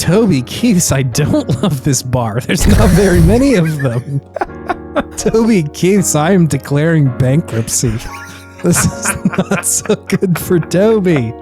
Toby Keiths, I don't love this bar. There's not very many of them. Toby Keiths, I am declaring bankruptcy. This is not so good for Toby.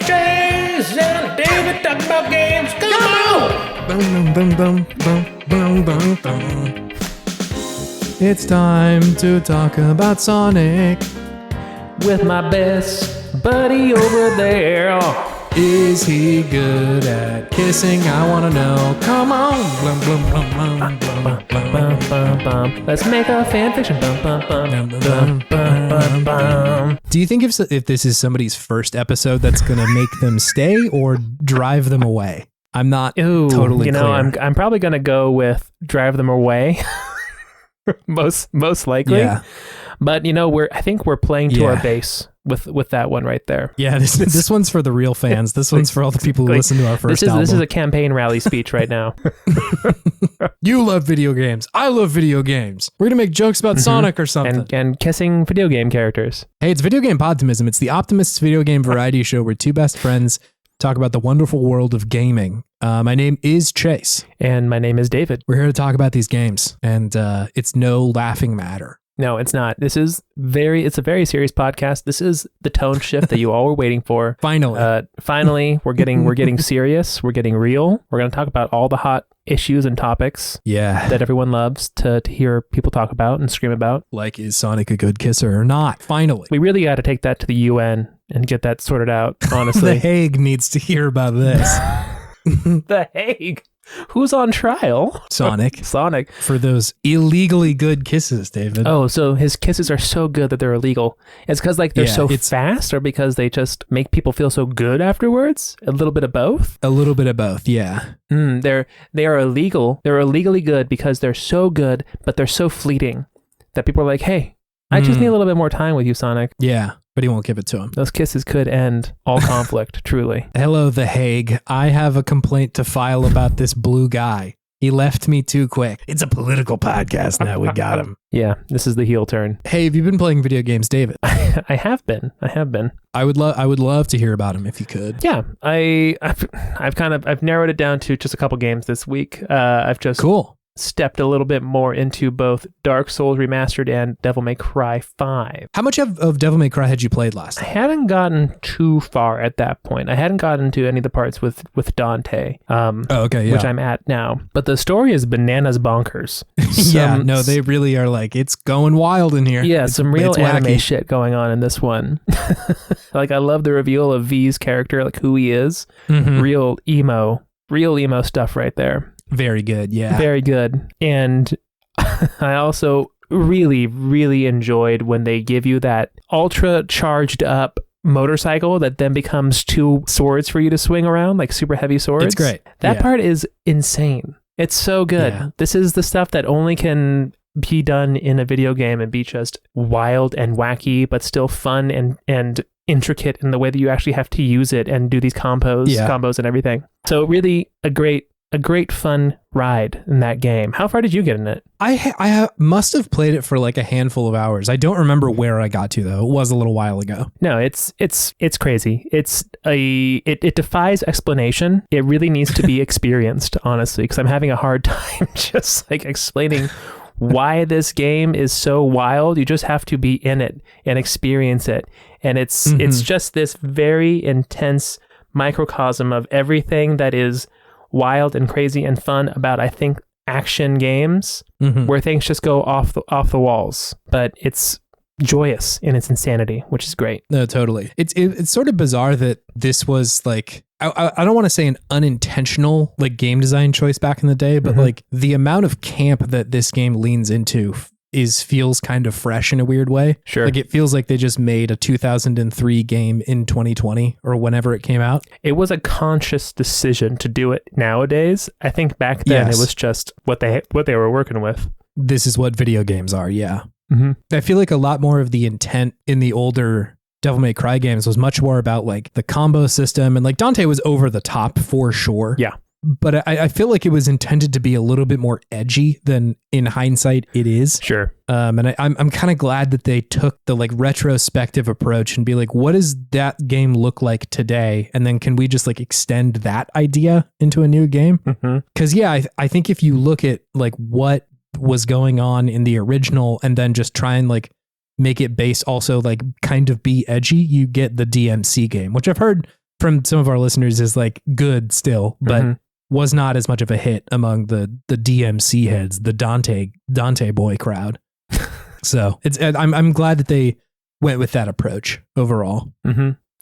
James and David talk about games. Come on! Boom, boom, boom, boom, boom, boom, boom. It's time to talk about Sonic. With my best buddy over there. Is he good at kissing? I want to know. Come on. Blum, blum, blum, blum, blum, blum, Bum, bum, bum. Let's make a fan fiction. Bum, bum, bum, bum, bum, bum, bum. Do you think if this is somebody's first episode, that's going to make them stay or drive them away? I'm not totally clear. I'm probably going to go with drive them away. most likely. Yeah. But I think we're playing to our base with that one right there. Yeah, this one's for the real fans. This one's for all the people who listen to our first album. This is a campaign rally speech right now. You love video games. I love video games. We're going to make jokes about Sonic or something. And kissing video game characters. Hey, it's Video Game Podtimism. It's the Optimists video game variety show where two best friends talk about the wonderful world of gaming. My name is Chase. And my name is David. We're here to talk about these games, and it's no laughing matter. No, it's not. It's a very serious podcast. This is the tone shift that you all were waiting for. Finally, we're getting serious. We're getting real. We're going to talk about all the hot issues and topics that everyone loves to hear people talk about and scream about. Like, is Sonic a good kisser or not? Finally. We really got to take that to the UN and get that sorted out, honestly. The Hague needs to hear about this. The Hague? Who's on trial? Sonic. For those illegally good kisses, David. Oh, so his kisses are so good that they're illegal. It's because they're so fast, or because they just make people feel so good afterwards? A little bit of both? A little bit of both, yeah. They are illegal. They're illegally good because they're so good, but they're so fleeting that people are like, hey, I just need a little bit more time with you, Sonic. Yeah, but he won't give it to him. Those kisses could end all conflict, truly. Hello, The Hague. I have a complaint to file about this blue guy. He left me too quick. It's a political podcast now. We got him. Yeah, this is the heel turn. Hey, have you been playing video games, David? I have been. I would love to hear about him if you could. Yeah, I've narrowed it down to just a couple games this week. I've just stepped a little bit more into both Dark Souls Remastered and Devil May Cry 5. How much of Devil May Cry had you played last I time? hadn't gotten too far at that point. I hadn't gotten to any of the parts with Dante, which I'm at now. But the story is bananas bonkers. They really are like, it's going wild in here. Yeah, some real anime shit going on in this one. Like, I love the reveal of V's character, like who he is. Real emo stuff right there. Very good, yeah. Very good. And I also really, really enjoyed when they give you that ultra charged up motorcycle that then becomes two swords for you to swing around, like super heavy swords. It's great. That part is insane. It's so good. Yeah. This is the stuff that only can be done in a video game and be just wild and wacky, but still fun and intricate in the way that you actually have to use it and do these combos and everything. So really a great fun ride in that game. How far did you get in it? I must have played it for like a handful of hours. I don't remember where I got to though. It was a little while ago. No, it's crazy. It defies explanation. It really needs to be experienced, honestly, because I'm having a hard time just like explaining why this game is so wild. You just have to be in it and experience it. And it's just this very intense microcosm of everything that is wild and crazy and fun about, I think, action games where things just go off the walls, but it's joyous in its insanity, which is great. No, totally. It's sort of bizarre that this was like, I don't want to say an unintentional like game design choice back in the day, but like the amount of camp that this game leans into feels kind of fresh in a weird way. Sure. Like it feels like they just made a 2003 game in 2020 or whenever it came out. It was a conscious decision to do it nowadays. I think back then it was just what they were working with. this is what video games are. Yeah. Mm-hmm. I feel like a lot more of the intent in the older Devil May Cry games was much more about like the combo system, and like Dante was over the top for sure. Yeah. But I feel like it was intended to be a little bit more edgy than in hindsight it is. Sure. And I'm kind of glad that they took the like retrospective approach and be like, what does that game look like today? And then can we just like extend that idea into a new game? Because I think if you look at like what was going on in the original and then just try and like make it based also like kind of be edgy, you get the DMC game, which I've heard from some of our listeners is like good still, but was not as much of a hit among the DMC heads, the Dante boy crowd. So I'm glad that they went with that approach overall.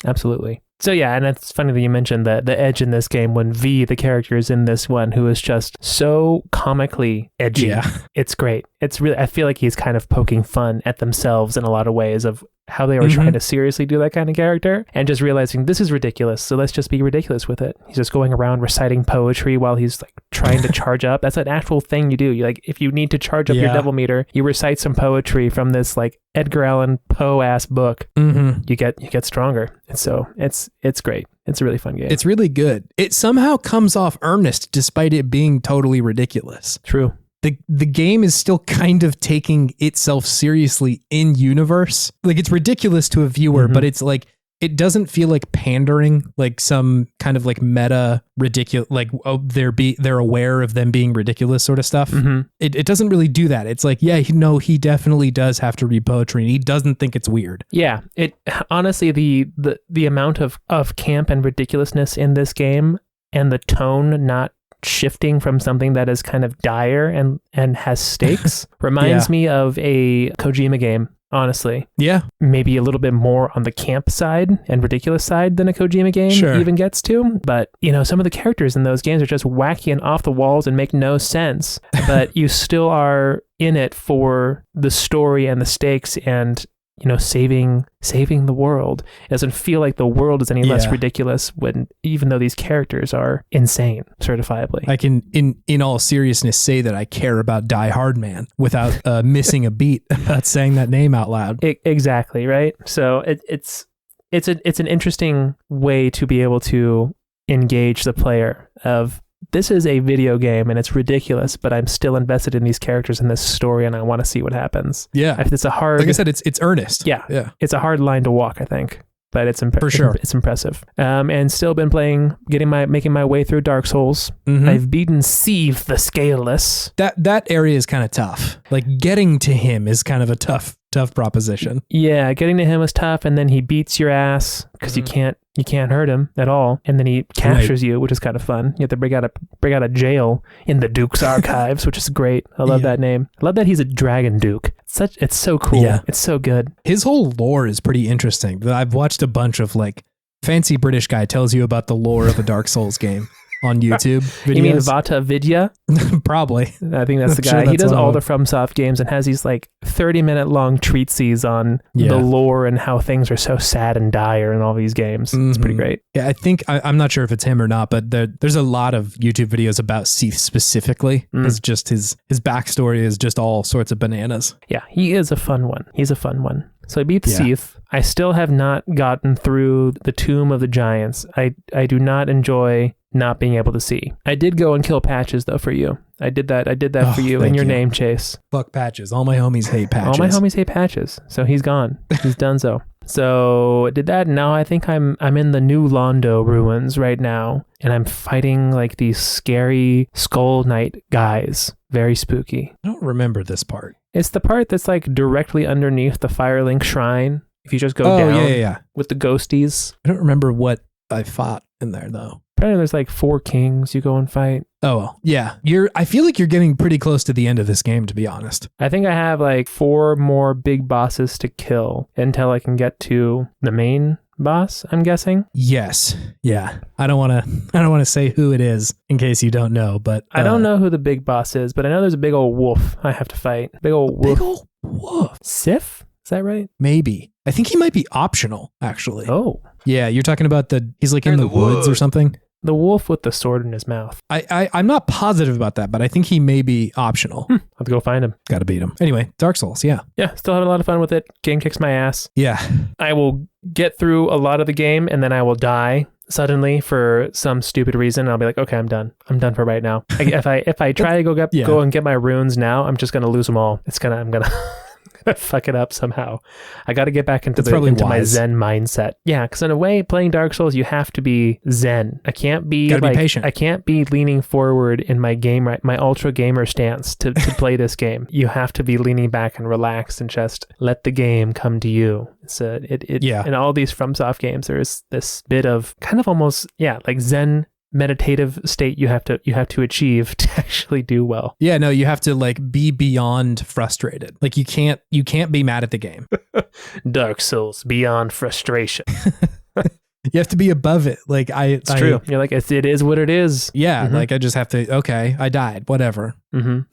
Absolutely. So yeah, and it's funny that you mentioned the edge in this game when V, the character, is in this one who is just so comically edgy. Yeah. It's great. It's really, I feel like he's kind of poking fun at themselves in a lot of ways of how they were trying to seriously do that kind of character and just realizing this is ridiculous. So let's just be ridiculous with it. He's just going around reciting poetry while he's like trying to charge up. That's an actual thing you do. You like, if you need to charge up your devil meter, you recite some poetry from this like Edgar Allan Poe ass book. You get stronger. And so it's great. It's a really fun game. It's really good. It somehow comes off earnest despite it being totally ridiculous. True. The game is still kind of taking itself seriously in universe. Like it's ridiculous to a viewer, but it's like, it doesn't feel like pandering, like some kind of like meta ridiculous, like, oh, they're aware of them being ridiculous sort of stuff. It doesn't really do that. It's like, yeah, he definitely does have to read poetry and he doesn't think it's weird. Yeah. It honestly, the amount of camp and ridiculousness in this game and the tone not shifting from something that is kind of dire and has stakes reminds me of a Kojima game, honestly. Yeah. Maybe a little bit more on the camp side and ridiculous side than a Kojima game even gets to. But, you know, some of the characters in those games are just wacky and off the walls and make no sense. But you still are in it for the story and the stakes and, you know, saving the world. It doesn't feel like the world is any less ridiculous when, even though these characters are insane, certifiably. I can, in all seriousness, say that I care about Die Hard Man without missing a beat about saying that name out loud. Exactly, right? So it's an interesting way to be able to engage the player of, this is a video game and it's ridiculous, but I'm still invested in these characters and this story and I want to see what happens. Yeah. It's a hard... Like I said, it's earnest. Yeah. It's a hard line to walk, I think, but it's for sure. It's impressive. And still been playing, making my way through Dark Souls. I've beaten Sieve the Scaleless. That area is kind of tough. Like getting to him is kind of a tough proposition. Yeah, getting to him is tough, and then he beats your ass because you can't hurt him at all, and then he captures you, which is kind of fun. You have to break out of jail in the Duke's archives, which is great. I love that name. I love that he's a dragon duke. It's so cool. Yeah. It's so good. His whole lore is pretty interesting. I've watched a bunch of like fancy British guy tells you about the lore of a Dark Souls game on YouTube videos. You mean Vata Vidya? Probably. I think that's the guy. He does all the FromSoft games and has these like 30-minute long treatises on the lore and how things are so sad and dire in all these games. It's pretty great. Yeah, I think, I'm not sure if it's him or not, but there's a lot of YouTube videos about Seath specifically. It's just his backstory is just all sorts of bananas. Yeah, he is a fun one. He's a fun one. So I beat Seath. I still have not gotten through the Tomb of the Giants. I do not enjoy not being able to see. I did go and kill Patches though for you. I did that for you in your name chase. Fuck Patches. All my homies hate Patches. All my homies hate Patches. So he's gone. He's done so. So I did that, and now I think I'm in the New Londo ruins right now, and I'm fighting like these scary Skull Knight guys. Very spooky. I don't remember this part. It's the part that's like directly underneath the Firelink Shrine. If you just go down with the ghosties. I don't remember what I fought in there though. Apparently there's like 4 kings you go and fight. Oh, well. Yeah. I feel like you're getting pretty close to the end of this game, to be honest. I think I have like 4 more big bosses to kill until I can get to the main boss, I'm guessing. Yes. Yeah. I don't want to say who it is in case you don't know, but I don't know who the big boss is, but I know there's a big old wolf I have to fight. Big old wolf. Sif? Is that right? Maybe. I think he might be optional, actually. Oh. Yeah, you're talking about he's like in the woods or something. the wolf with the sword in his mouth? I'm not positive about that, but I think he may be optional. I'll have to go find him. Got to beat him. Anyway, Dark Souls, yeah. Yeah, still having a lot of fun with it. Game kicks my ass. Yeah. I will get through a lot of the game and then I will die suddenly for some stupid reason. I'll be like, okay, I'm done. I'm done for right now. If I try to go and get my runes now, I'm just gonna lose them all. I'm gonna fuck it up somehow. I got to get back into my Zen mindset. Yeah, because in a way, playing Dark Souls, you have to be Zen. I can't be be patient. I can't be leaning forward in my my ultra gamer stance to play this game. You have to be leaning back and relaxed and just let the game come to you. So in all these FromSoft games, there's this bit of kind of almost like Zen meditative state you have to achieve to actually do well. Yeah, no, you have to like be beyond frustrated. Like you can't be mad at the game. Dark Souls beyond frustration. You have to be above it. Like it's true. You're like, it is what it is. Yeah, like I just have to, okay, I died, whatever.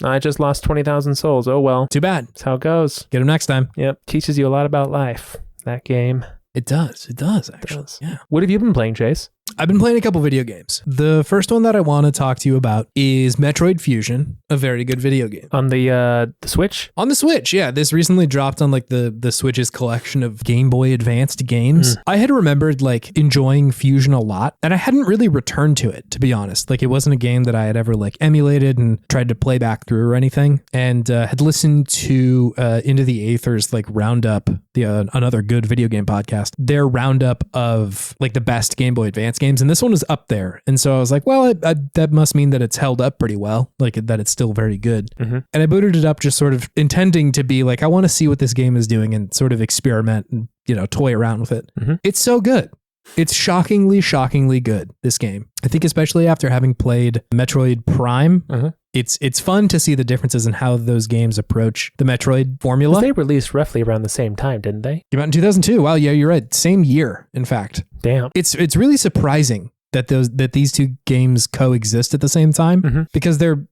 I just lost 20,000 souls. Oh well. Too bad. That's how it goes. Get them next time. Yep. Teaches you a lot about life, that game. It does actually. Yeah. What have you been playing, Chase? I've been playing a couple video games. The first one that I want to talk to you about is Metroid Fusion, a very good video game. On the Switch? On the Switch, yeah. This recently dropped on like the Switch's collection of Game Boy Advanced games. I had remembered like enjoying Fusion a lot, and I hadn't really returned to it, to be honest. Like it wasn't a game that I had ever like emulated and tried to play back through or anything, and had listened to Into the Aether's like roundup, another good video game podcast, their roundup of like the best Game Boy Advance games, and this one was up there. And so I was like, well, that must mean that it's held up pretty well, like that it's still very good. And I booted it up just sort of intending to be like, I want to see what this game is doing and sort of experiment and, toy around with it. It's so good. It's shockingly good, this game. I think especially after having played Metroid Prime, it's fun to see the differences in how those games approach the Metroid formula. They released roughly around the same time, didn't they? Came out in 2002. Wow, yeah, you're right. Same year, in fact. Damn. It's really surprising that these two games coexist at the same time, because they're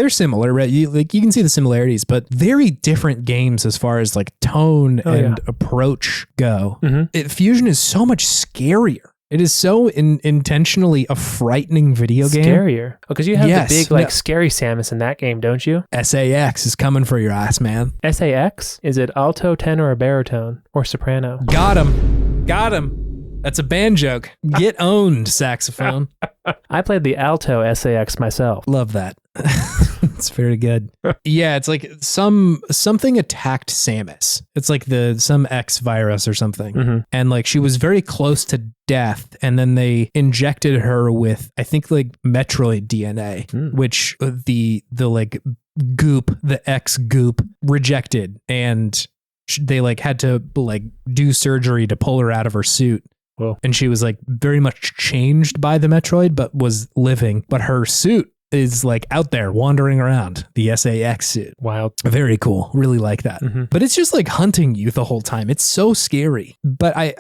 similar, right? You can see the similarities, but very different games as far as like tone and approach go. Fusion is so much scarier. It is so intentionally a frightening video game. Scarier. Oh, because you have the big scary Samus in that game, don't you? SAX is coming for your ass, man. SAX? Is it alto, tenor, or baritone? Or soprano? Got him. That's a band joke. Get owned, saxophone. I played the alto SAX myself. Love that. It's very good. Yeah, it's like something attacked Samus. It's like some X virus or something. And like she was very close to death, and then they injected her with, I think, like Metroid DNA, which the like goop, the X goop rejected, and they like had to like do surgery to pull her out of her suit. Whoa. And she was like very much changed by the Metroid, but was living. But her suit is like out there wandering around, the SAX suit. Wild. Very cool. Really like that. But it's just like hunting you the whole time. It's so scary. But I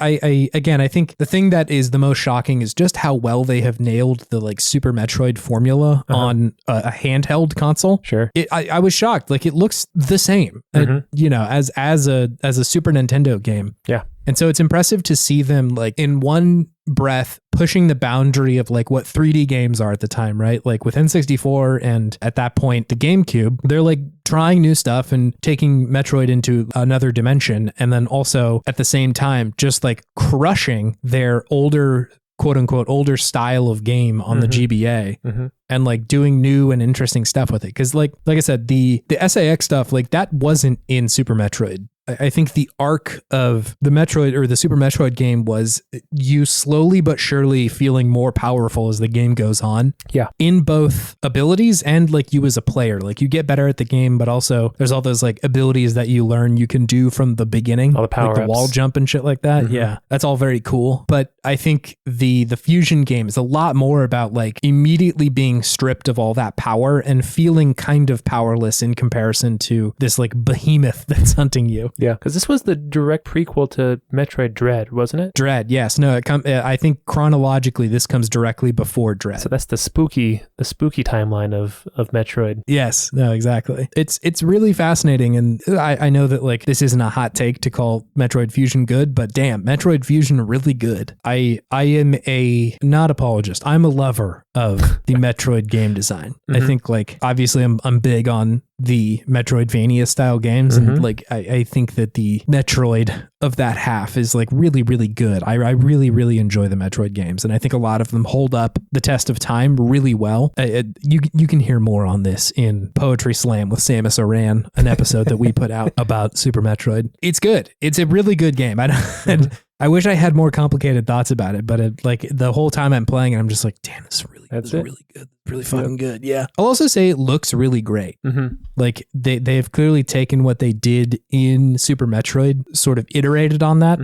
again, I think the thing that is the most shocking is just how well they have nailed the like Super Metroid formula on a handheld console. Sure. I was shocked. Like it looks the same, as a Super Nintendo game. Yeah. And so it's impressive to see them like in one breath pushing the boundary of like what 3D games are at the time, right? Like with N64 and at that point the GameCube, they're like trying new stuff and taking Metroid into another dimension. And then also at the same time, just like crushing their older, quote unquote, older style of game on the GBA and like doing new and interesting stuff with it. Cause like I said, the SAX stuff, like that wasn't in Super Metroid. I think the arc of the Metroid or the Super Metroid game was you slowly but surely feeling more powerful as the game goes on. Yeah. In both abilities and like you as a player. Like you get better at the game, but also there's all those like abilities that you learn you can do from the beginning. All the power-ups. Like the wall jump and shit like that. Yeah. That's all very cool. But I think the Fusion game is a lot more about like immediately being stripped of all that power and feeling kind of powerless in comparison to this like behemoth that's hunting you. Yeah, because this was the direct prequel to Metroid Dread, wasn't it? Dread, yes. No, I think chronologically this comes directly before Dread. So that's the spooky timeline of Metroid. Yes, no, exactly. It's really fascinating, and I know that like this isn't a hot take to call Metroid Fusion good, but damn, Metroid Fusion really good. I am a not apologist. I'm a lover of the Metroid game design. I think like obviously I'm big on the Metroidvania style games, and like I think that the Metroid of that half is like really, really good. I really, really enjoy the Metroid games, and I think a lot of them hold up the test of time really well. You can hear more on this in Poetry Slam with Samus Aran, an episode that we put out about Super Metroid. It's good. It's a really good game. I wish I had more complicated thoughts about it, but like the whole time I'm playing it, I'm just like, damn, this is really good. Really fucking good. Yeah. I'll also say it looks really great. Like they've clearly taken what they did in Super Metroid, sort of iterated on that.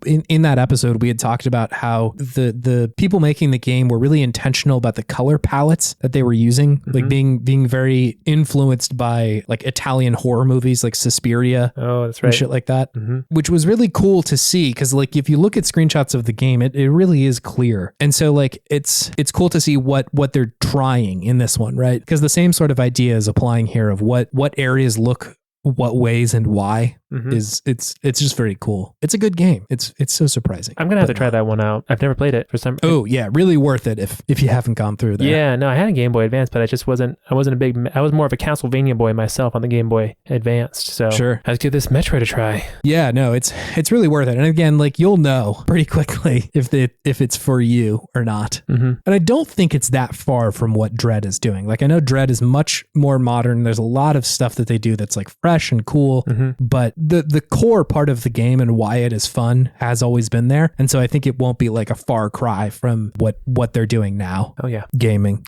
In that episode, we had talked about how the people making the game were really intentional about the color palettes that they were using, like being very influenced by like Italian horror movies like Suspiria. Oh, that's right. And shit like that, which was really cool to see, because like if you look at screenshots of the game, it really is clear. And so like it's cool to see what they're trying in this one, right? Because the same sort of idea is applying here of what areas look what ways and why is it's just very cool. It's a good game. It's so surprising. I'm gonna have to try that one out. I've never played it for some. Oh yeah, really worth it if you haven't gone through that. Yeah, no, I had a Game Boy Advance, but I was more of a Castlevania boy myself on the Game Boy Advanced. So sure, I was give this Metroid a try. Yeah, no, it's really worth it. And again, like you'll know pretty quickly if it's for you or not. And I don't think it's that far from what Dread is doing. Like I know Dread is much more modern. There's a lot of stuff that they do that's like fresh and cool, but the core part of the game and why it is fun has always been there. And so I think it won't be like a far cry from what they're doing now. Oh yeah. Gaming.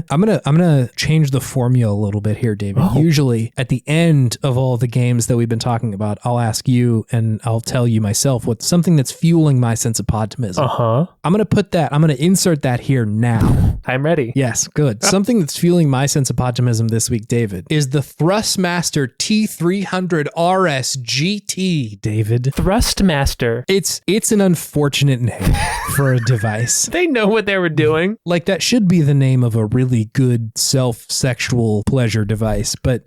I'm gonna change the formula a little bit here, David. Usually at the end of all the games that we've been talking about, I'll ask you and I'll tell you myself what's something that's fueling my sense of Podtimism. I'm gonna insert that here now. I'm ready. Yes, good. Something that's fueling my sense of Podtimism this week, David, is the Thrustmaster T300 RS GT, David. Thrustmaster. It's an unfortunate name for a device. They know what they were doing. Like that should be the name of a really good self-sexual pleasure device, but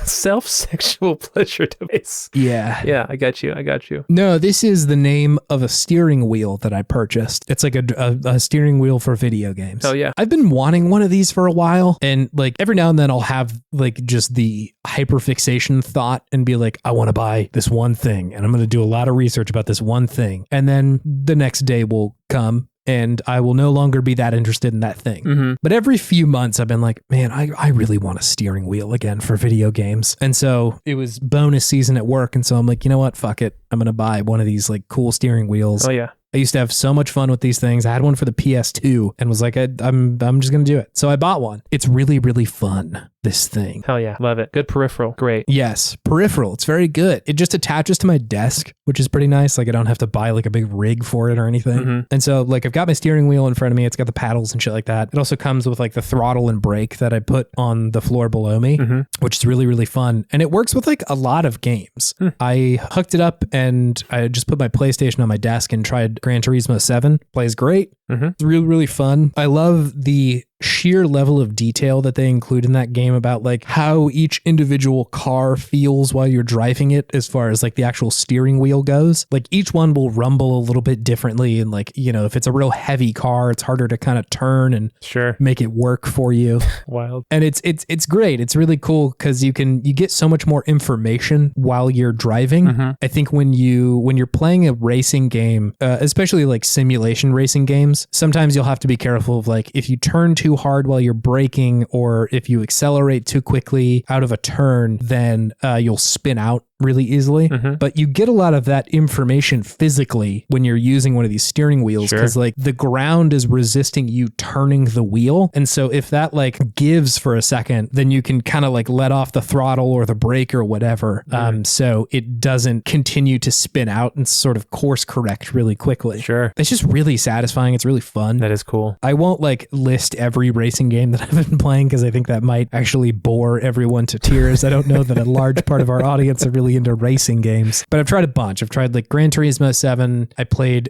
self-sexual pleasure device. Yeah, I got you. No, this is the name of a steering wheel that I purchased. It's like a steering wheel for video games. Oh yeah, I've been wanting one of these for a while, and like every now and then I'll have like just the hyperfixation thought and be like, I want to buy this one thing, and I'm going to do a lot of research about this one thing, and then the next day will come and I will no longer be that interested in that thing. But every few months I've been like, man, I really want a steering wheel again for video games. And so it was bonus season at work. And so I'm like, you know what? Fuck it. I'm going to buy one of these like cool steering wheels. Oh yeah. I used to have so much fun with these things. I had one for the PS2 and was like, I'm just going to do it. So I bought one. It's really, really fun, this thing. Hell yeah. Love it. Good peripheral. Great. Yes. Peripheral. It's very good. It just attaches to my desk, which is pretty nice. Like I don't have to buy like a big rig for it or anything. And so like I've got my steering wheel in front of me. It's got the paddles and shit like that. It also comes with like the throttle and brake that I put on the floor below me, which is really, really fun. And it works with like a lot of games. I hooked it up and I just put my PlayStation on my desk and tried Gran Turismo 7. Plays great. It's really, really fun. I love the sheer level of detail that they include in that game about like how each individual car feels while you're driving it as far as like the actual steering wheel goes. Like each one will rumble a little bit differently, and like, you know, if it's a real heavy car, it's harder to kind of turn and make it work for you. Wild. And it's great. It's really cool because you get so much more information while you're driving. I think when you're playing a racing game, especially like simulation racing games, sometimes you'll have to be careful of like if you turn too hard while you're braking, or if you accelerate too quickly out of a turn, then you'll spin out really easily, but you get a lot of that information physically when you're using one of these steering wheels, because like the ground is resisting you turning the wheel. And so if that like gives for a second, then you can kind of like let off the throttle or the brake or whatever. So it doesn't continue to spin out and sort of course correct really quickly. Sure. It's just really satisfying. It's really fun. That is cool. I won't like list every racing game that I've been playing because I think that might actually bore everyone to tears. I don't know that a large part of our audience are really into racing games, but I've tried a bunch. I've tried like Gran Turismo 7. I played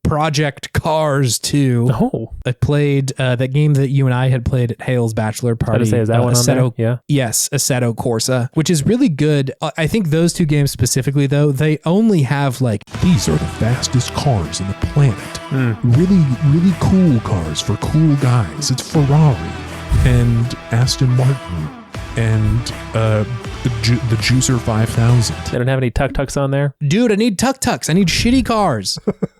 Project Cars 2. Oh. I played that game that you and I had played at Hale's bachelor party. I was gonna say, is that one on there? Yeah. Yes, Assetto Corsa, which is really good. I think those two games specifically, though, they only have like, these are the fastest cars on the planet. Really, really cool cars for cool guys. It's Ferrari and Aston Martin and the Juicer 5000. They don't have any tuk-tuks on there? Dude, I need tuk-tuks. I need shitty cars.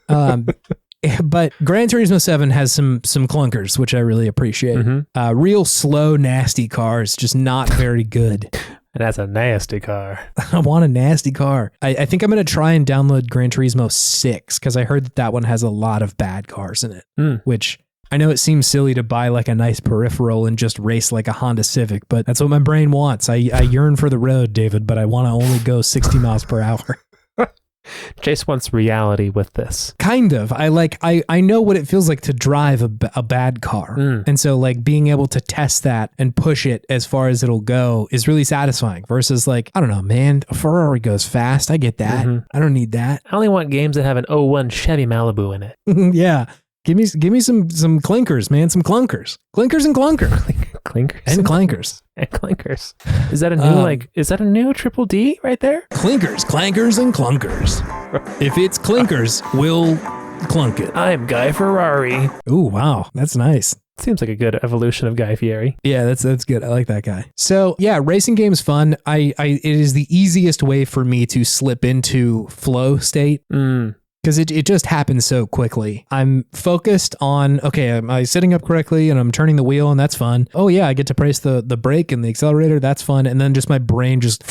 But Gran Turismo 7 has some clunkers, which I really appreciate. Real slow, nasty cars, just not very good. And that's a nasty car. I want a nasty car. I think I'm going to try and download Gran Turismo 6 because I heard that one has a lot of bad cars in it, which I know it seems silly to buy like a nice peripheral and just race like a Honda Civic, but that's what my brain wants. I yearn for the road, David, but I want to only go 60 miles per hour. Chase wants reality with this. Kind of. I know what it feels like to drive a bad car. And so like being able to test that and push it as far as it'll go is really satisfying versus like, I don't know, man, a Ferrari goes fast. I get that. I don't need that. I only want games that have an 01 Chevy Malibu in it. Yeah. Give me some clinkers, man. Some clunkers. Clinkers and clunkers. Clinkers and clankers. And clankers. Is that a new is that a new Triple D right there? Clinkers, clankers, and clunkers. If it's clinkers, we'll clunk it. I'm Guy Ferrari. Ooh, wow. That's nice. Seems like a good evolution of Guy Fieri. Yeah, that's good. I like that guy. So yeah, racing game's fun. It is the easiest way for me to slip into flow state. Because it just happens so quickly. I'm focused on, okay, am I sitting up correctly and I'm turning the wheel and that's fun. Oh yeah, I get to press the brake and the accelerator. That's fun. And then just my brain just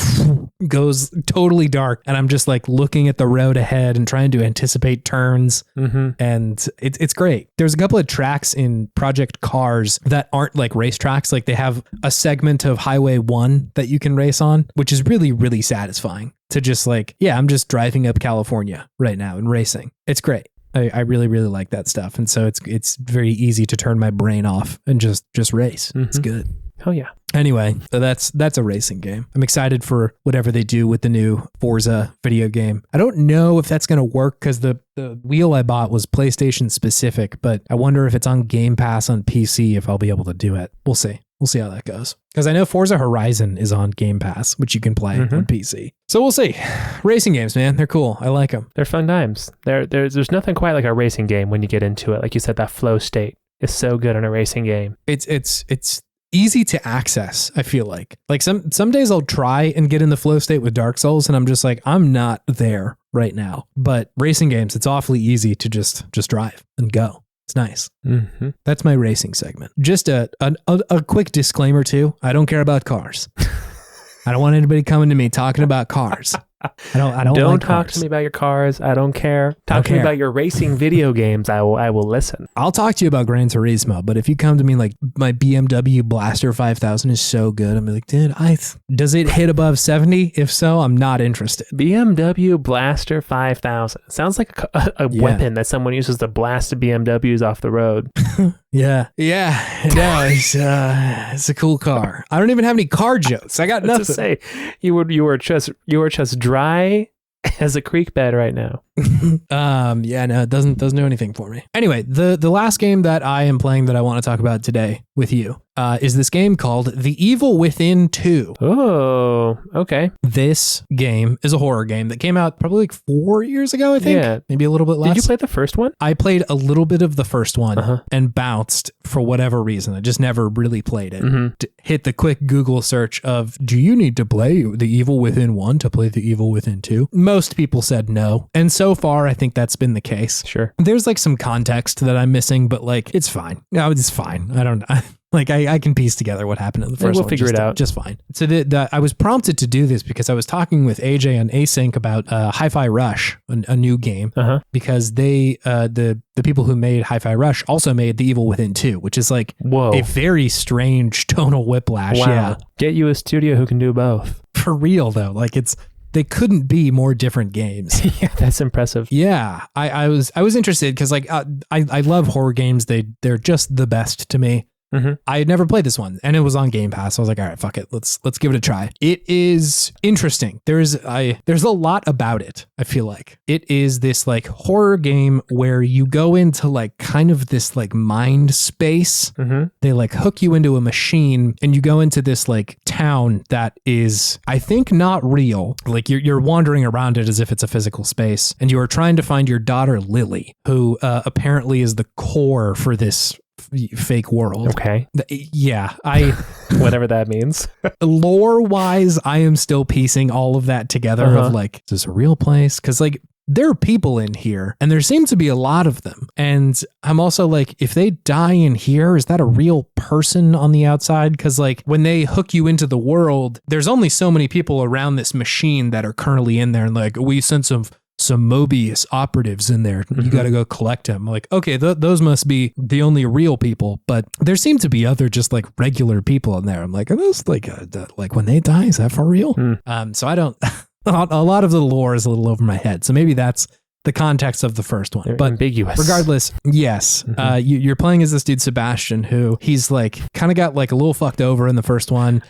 goes totally dark and I'm just like looking at the road ahead and trying to anticipate turns. And it's great. There's a couple of tracks in Project Cars that aren't like race tracks. Like they have a segment of Highway 1 that you can race on, which is really, really satisfying. To just like, yeah, I'm just driving up California right now and racing. It's great. I really, really like that stuff. And so it's very easy to turn my brain off and just race. It's good. Oh yeah. Anyway, so that's a racing game. I'm excited for whatever they do with the new Forza video game. I don't know if that's going to work because the wheel I bought was PlayStation specific, but I wonder if it's on Game Pass on PC, if I'll be able to do it. We'll see. We'll see how that goes. Because I know Forza Horizon is on Game Pass, which you can play on PC. So we'll see. Racing games, man. They're cool. I like them. They're fun times. There's nothing quite like a racing game when you get into it. Like you said, that flow state is so good in a racing game. It's easy to access, I feel like. Like some days I'll try and get in the flow state with Dark Souls and I'm just like, I'm not there right now. But racing games, it's awfully easy to just drive and go. It's nice. That's my racing segment. Just a quick disclaimer too. I don't care about cars. I don't want anybody coming to me talking about cars. I don't like talk cars. to me about your cars. I don't care. Talk to me about your racing video games. I will listen. I'll talk to you about Gran Turismo, but if you come to me like my BMW Blaster 5000 is so good, I'm like, dude, does it hit above 70? If so, I'm not interested. BMW Blaster 5000 sounds like a weapon that someone uses to blast BMWs off the road. Yeah. No, it's a cool car. I don't even have any car jokes. I got nothing to say. You were just dry as a creek bed right now. Yeah, no, it doesn't do anything for me. Anyway, the last game that I am playing that I want to talk about today with you is this game called The Evil Within 2. Oh, okay. This game is a horror game that came out probably like 4 years ago, I think. Yeah. Maybe a little bit less. Did you play the first one? I played a little bit of the first one and bounced for whatever reason. I just never really played it. Hit the quick Google search of, do you need to play The Evil Within 1 to play The Evil Within 2? Most people said no. And so far, I think that's been the case. Sure. There's like some context that I'm missing, but like, it's fine. No, it's fine. Like I can piece together what happened in the first we'll one. Figure it out just fine. So I was prompted to do this because I was talking with AJ on Async about Hi-Fi Rush, a new game, because they the people who made Hi-Fi Rush also made The Evil Within 2, which is like a very strange tonal whiplash. Wow. Yeah, get you a studio who can do both. For real though, like they couldn't be more different games. Yeah, that's impressive. Yeah, I was interested because like I love horror games. They're just the best to me. I had never played this one and it was on Game Pass. So I was like, all right, fuck it. Let's give it a try. It is interesting. There's a lot about it. I feel like it is this like horror game where you go into like kind of this like mind space. They like hook you into a machine and you go into this like town that is, I think, not real. Like you're wandering around it as if it's a physical space and you are trying to find your daughter Lily, who apparently is the core for this fake world. Okay. Yeah, whatever that means. Lore wise, I am still piecing all of that together of like, is this a real place? Because like there are people in here and there seem to be a lot of them. And I'm also like, if they die in here, is that a real person on the outside? Because like when they hook you into the world, there's only so many people around this machine that are currently in there. And like, we sent some Mobius operatives in there. You got to go collect them. Like, okay, those must be the only real people, but there seem to be other just like regular people in there. I'm like, are those like when they die, is that for real? So I don't, a lot of the lore is a little over my head. So maybe that's the context of the first one. They're but ambiguous. Regardless, yes, you're playing as this dude Sebastian, who he's like kind of got like a little fucked over in the first one.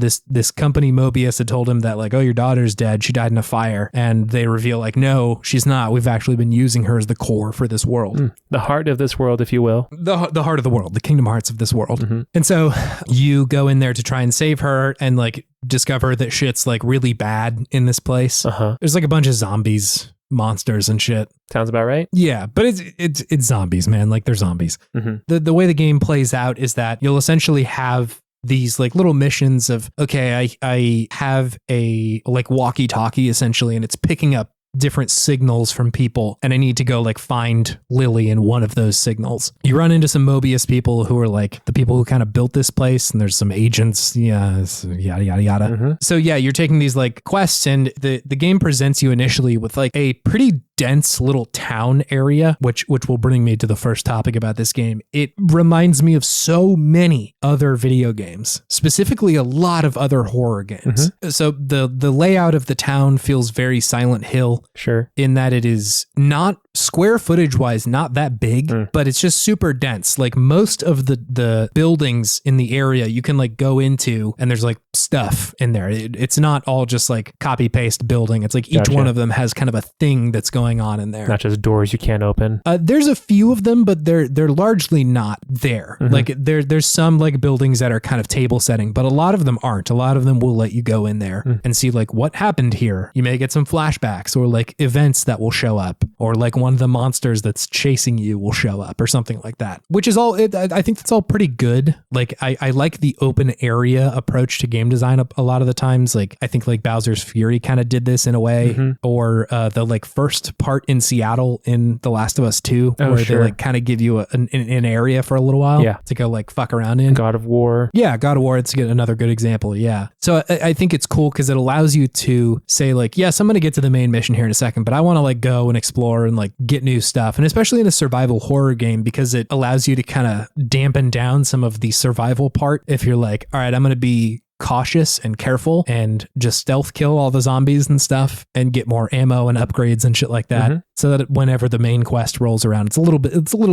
This company Mobius had told him that like, oh, your daughter's dead. She died in a fire, and they reveal like, no, she's not. We've actually been using her as the core for this world, the heart of this world, if you will, the heart of the world, the Kingdom Hearts of this world. And so you go in there to try and save her, and like discover that shit's like really bad in this place. There's like a bunch of zombies, monsters and shit. Sounds about right. Yeah, but it's zombies, man. Like they're zombies. The way the game plays out is that you'll essentially have these like little missions of, okay, I have a like walkie-talkie essentially, and it's picking up different signals from people, and I need to go like find Lily in one of those signals. You run into some Mobius people who are like the people who kind of built this place, and there's some agents, yada yada yada. So yeah, you're taking these like quests, and the game presents you initially with like a pretty dense little town area, which will bring me to the first topic about this game. It reminds me of so many other video games, specifically a lot of other horror games. So the layout of the town feels very Silent Hill. Sure. In that it is not square footage wise, not that big, but it's just super dense. Like most of the buildings in the area you can like go into, and there's like stuff in there. It's not all just like copy paste building. It's like each one of them has kind of a thing that's going on in there. Not just doors you can't open. There's a few of them, but they're largely not there. Like there's some like buildings that are kind of table setting, but a lot of them aren't. A lot of them will let you go in there and see like what happened here. You may get some flashbacks or like events that will show up, or like one of the monsters that's chasing you will show up or something like that, which is all, I think that's all pretty good. Like I like the open area approach to game design a lot of the times. Like I think like Bowser's Fury kind of did this in a way, or the like first part in Seattle in The Last of Us 2, where they like kind of give you an area for a little while to go like fuck around in. God of War. Yeah, God of War, it's another good example. Yeah. So I think it's cool because it allows you to say like, yes, I'm going to get to the main mission here in a second, but I want to like go and explore and like get new stuff. And especially in a survival horror game, because it allows you to kind of dampen down some of the survival part. If you're like, all right, I'm going to be cautious and careful and just stealth kill all the zombies and stuff and get more ammo and upgrades and shit like that, so that whenever the main quest rolls around, it's a little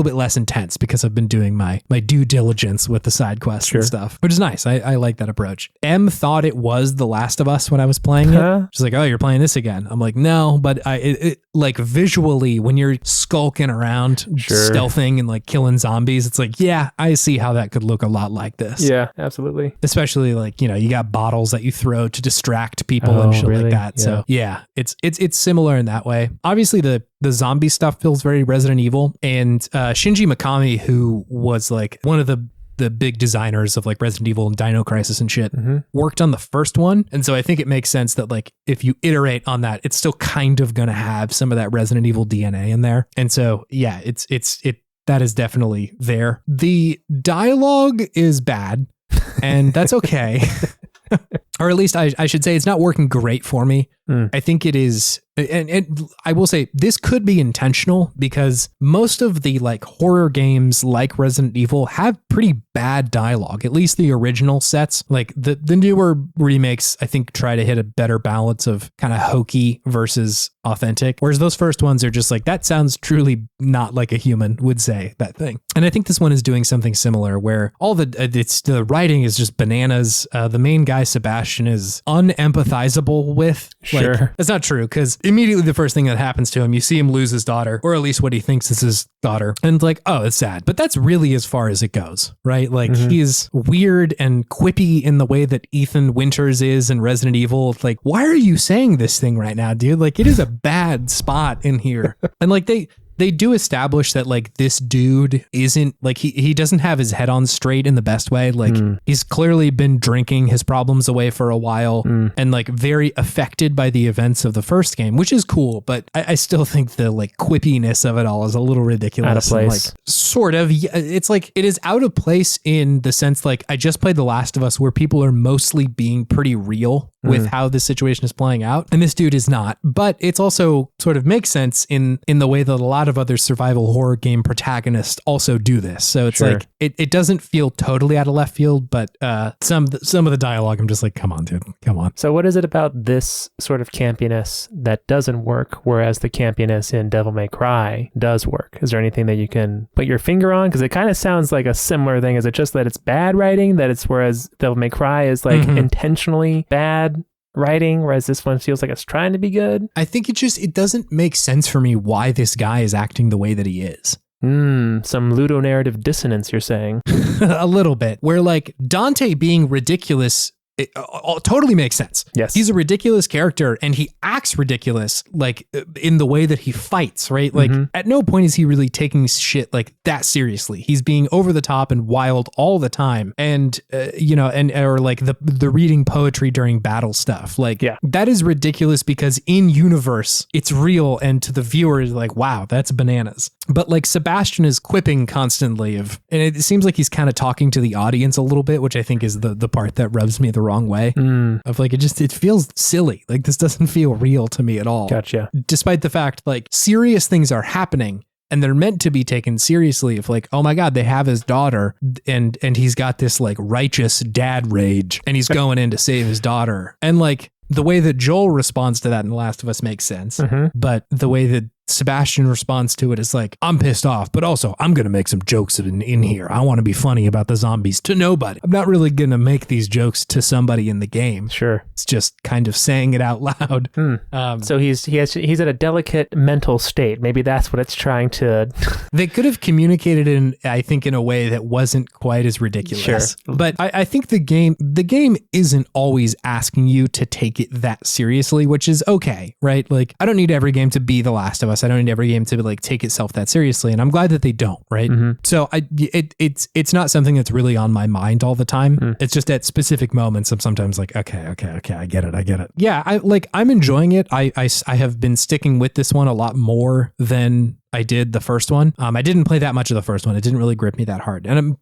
bit less intense because I've been doing my due diligence with the side quests and stuff, which is nice. I like that approach. M thought it was The Last of Us when I was playing it. She's like, oh, you're playing this again. I'm like, no, but it like visually when you're skulking around stealthing and like killing zombies, it's like, yeah, I see how that could look a lot like this. Yeah, absolutely. Especially like, you know, you got bottles that you throw to distract people and shit like that. Yeah. So yeah, it's similar in that way. Obviously the zombie stuff feels very Resident Evil, and Shinji Mikami, who was like one of the big designers of like Resident Evil and Dino Crisis and shit, worked on the first one. And so I think it makes sense that like if you iterate on that, it's still kind of going to have some of that Resident Evil DNA in there. And so yeah, it that is definitely there. The dialogue is bad, and that's okay. Or at least I should say it's not working great for me. I think it is, and I will say this could be intentional because most of the like horror games like Resident Evil have pretty bad dialogue, at least the original sets. Like the newer remakes, I think, try to hit a better balance of kind of hokey versus authentic, whereas those first ones are just like, that sounds truly not like a human would say that thing. And I think this one is doing something similar where all the writing is just bananas. The main guy, Sebastian, is unempathizable with. Sure. Like, that's not true, because immediately the first thing that happens to him, you see him lose his daughter, or at least what he thinks is his daughter. And like, oh, it's sad. But that's really as far as it goes, right? Like he's weird and quippy in the way that Ethan Winters is in Resident Evil. Like, why are you saying this thing right now, dude? Like, it is a bad spot in here. And like they do establish that like this dude isn't like he doesn't have his head on straight in the best way. Like he's clearly been drinking his problems away for a while and like very affected by the events of the first game, which is cool. But I still think the like quippiness of it all is a little ridiculous. Out of place. And, like, sort of. It's like it is out of place in the sense like I just played The Last of Us where people are mostly being pretty real with how this situation is playing out. And this dude is not. But it's also sort of makes sense in the way that a lot of other survival horror game protagonists also do this. So it's like, it doesn't feel totally out of left field, but some of the dialogue, I'm just like, come on, dude, come on. So what is it about this sort of campiness that doesn't work, whereas the campiness in Devil May Cry does work? Is there anything that you can put your finger on? Because it kind of sounds like a similar thing. Is it just that it's bad writing, that it's whereas Devil May Cry is like intentionally bad writing, whereas this one feels like it's trying to be good? I think it doesn't make sense for me why this guy is acting the way that he is. Some ludonarrative dissonance, you're saying. A little bit, where like Dante being ridiculous, it totally makes sense. Yes. He's a ridiculous character and he acts ridiculous, like in the way that he fights, right? Like at no point is he really taking shit like that seriously. He's being over the top and wild all the time. And, or like the reading poetry during battle stuff. Like that is ridiculous because in universe, it's real. And to the viewer is like, wow, that's bananas. But like Sebastian is quipping constantly and it seems like he's kind of talking to the audience a little bit, which I think is the part that rubs me the wrong way of like, it feels silly. Like this doesn't feel real to me at all. Gotcha. Despite the fact like serious things are happening and they're meant to be taken seriously of like, oh my God, they have his daughter and he's got this like righteous dad rage and he's going in to save his daughter. And like the way that Joel responds to that in The Last of Us makes sense. But the way that Sebastian responds to it is like, I'm pissed off, but also I'm going to make some jokes in here. I want to be funny about the zombies to nobody. I'm not really going to make these jokes to somebody in the game. Sure. It's just kind of saying it out loud. So he's at a delicate mental state. Maybe that's what it's trying to... They could have communicated in a way that wasn't quite as ridiculous. Sure. But I think the game isn't always asking you to take it that seriously, which is okay, right? Like I don't need every game to be The Last of Us. I don't need every game to like take itself that seriously, and I'm glad that they don't, right? So it's not something that's really on my mind all the time. It's just at specific moments I'm sometimes like, okay, I get it. Yeah, I'm enjoying it. I have been sticking with this one a lot more than I did the first one. I didn't play that much of the first one. It didn't really grip me that hard. And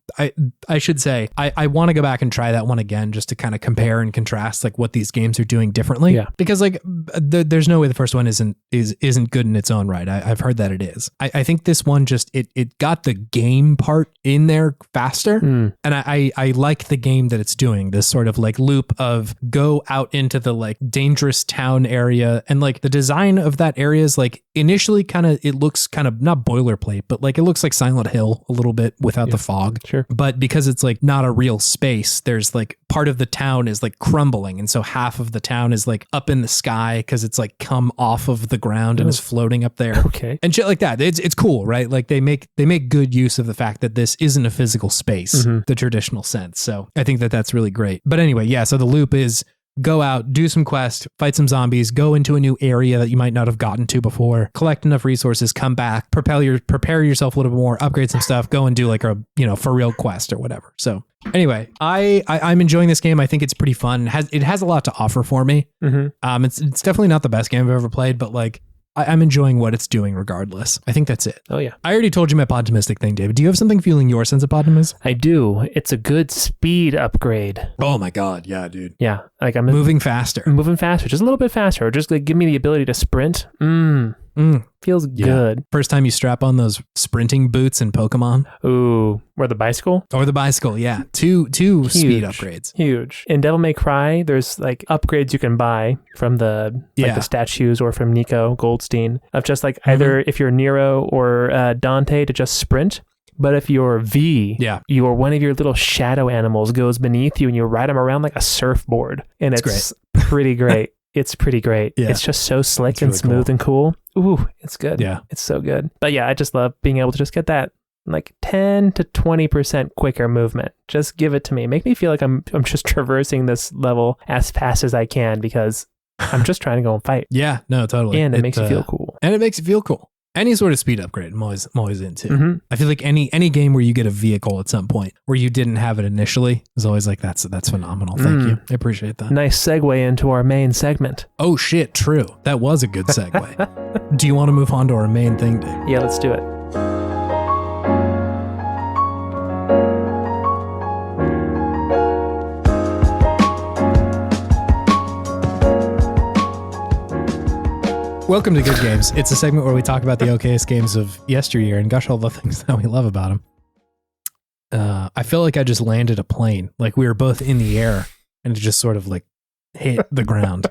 I should say, I want to go back and try that one again just to kind of compare and contrast like what these games are doing differently. Yeah. Because like there's no way the first one isn't good in its own right. I've heard that it is. I think this one just it got the game part in there faster. And I like the game that it's doing, this sort of like loop of go out into the like dangerous town area, and like the design of that area is like initially it looks kind of not boilerplate, but like it looks like Silent Hill a little bit without the fog. Sure. But because it's like not a real space, there's like part of the town is like crumbling. And so half of the town is like up in the sky because it's like come off of the ground and is floating up there. Okay. And shit like that. It's cool, right? Like they make good use of the fact that this isn't a physical space, the traditional sense. So I think that that's really great. But anyway, yeah. So the loop is go out, do some quests, fight some zombies, go into a new area that you might not have gotten to before, collect enough resources, come back, prepare yourself a little bit more, upgrade some stuff, go and do like a, for real quest or whatever. So anyway, I'm enjoying this game. I think it's pretty fun. It has a lot to offer for me. It's definitely not the best game I've ever played, but like I'm enjoying what it's doing regardless. I think that's it. Oh, yeah. I already told you my Podtimistic thing, David. Do you have something fueling your sense of Podtimism? I do. It's a good speed upgrade. Oh my God. Yeah, dude. Yeah. Like I'm moving faster. Moving faster. Just a little bit faster. Or just like give me the ability to sprint. Feels good. First time you strap on those sprinting boots in Pokemon. Ooh. Or the bicycle? Or the bicycle, yeah. Two speed upgrades. Huge. In Devil May Cry, there's like upgrades you can buy from the statues or from Nico Goldstein of just like either if you're Nero or Dante to just sprint. But if you're V, you're one of your little shadow animals goes beneath you and you ride them around like a surfboard. And it's pretty great. It's pretty great. Yeah. It's just so slick and smooth and cool. Ooh, it's good. Yeah. It's so good. But yeah, I just love being able to just get that like 10 to 20% quicker movement. Just give it to me. Make me feel like I'm just traversing this level as fast as I can because I'm just trying to go and fight. Yeah, no, totally. And it makes you feel cool. And it makes you feel cool. Any sort of speed upgrade, I'm always into. I feel like any game where you get a vehicle at some point where you didn't have it initially is always like that's phenomenal. Thank you. I appreciate that. Nice segue into our main segment. Oh shit, true. That was a good segue. Do you want to move on to our main thing, Dave? Yeah, let's do it. Welcome to Good Games. It's a segment where we talk about the okayest games of yesteryear and gush all the things that we love about them. I feel like I just landed a plane. Like we were both in the air and it just sort of like hit the ground.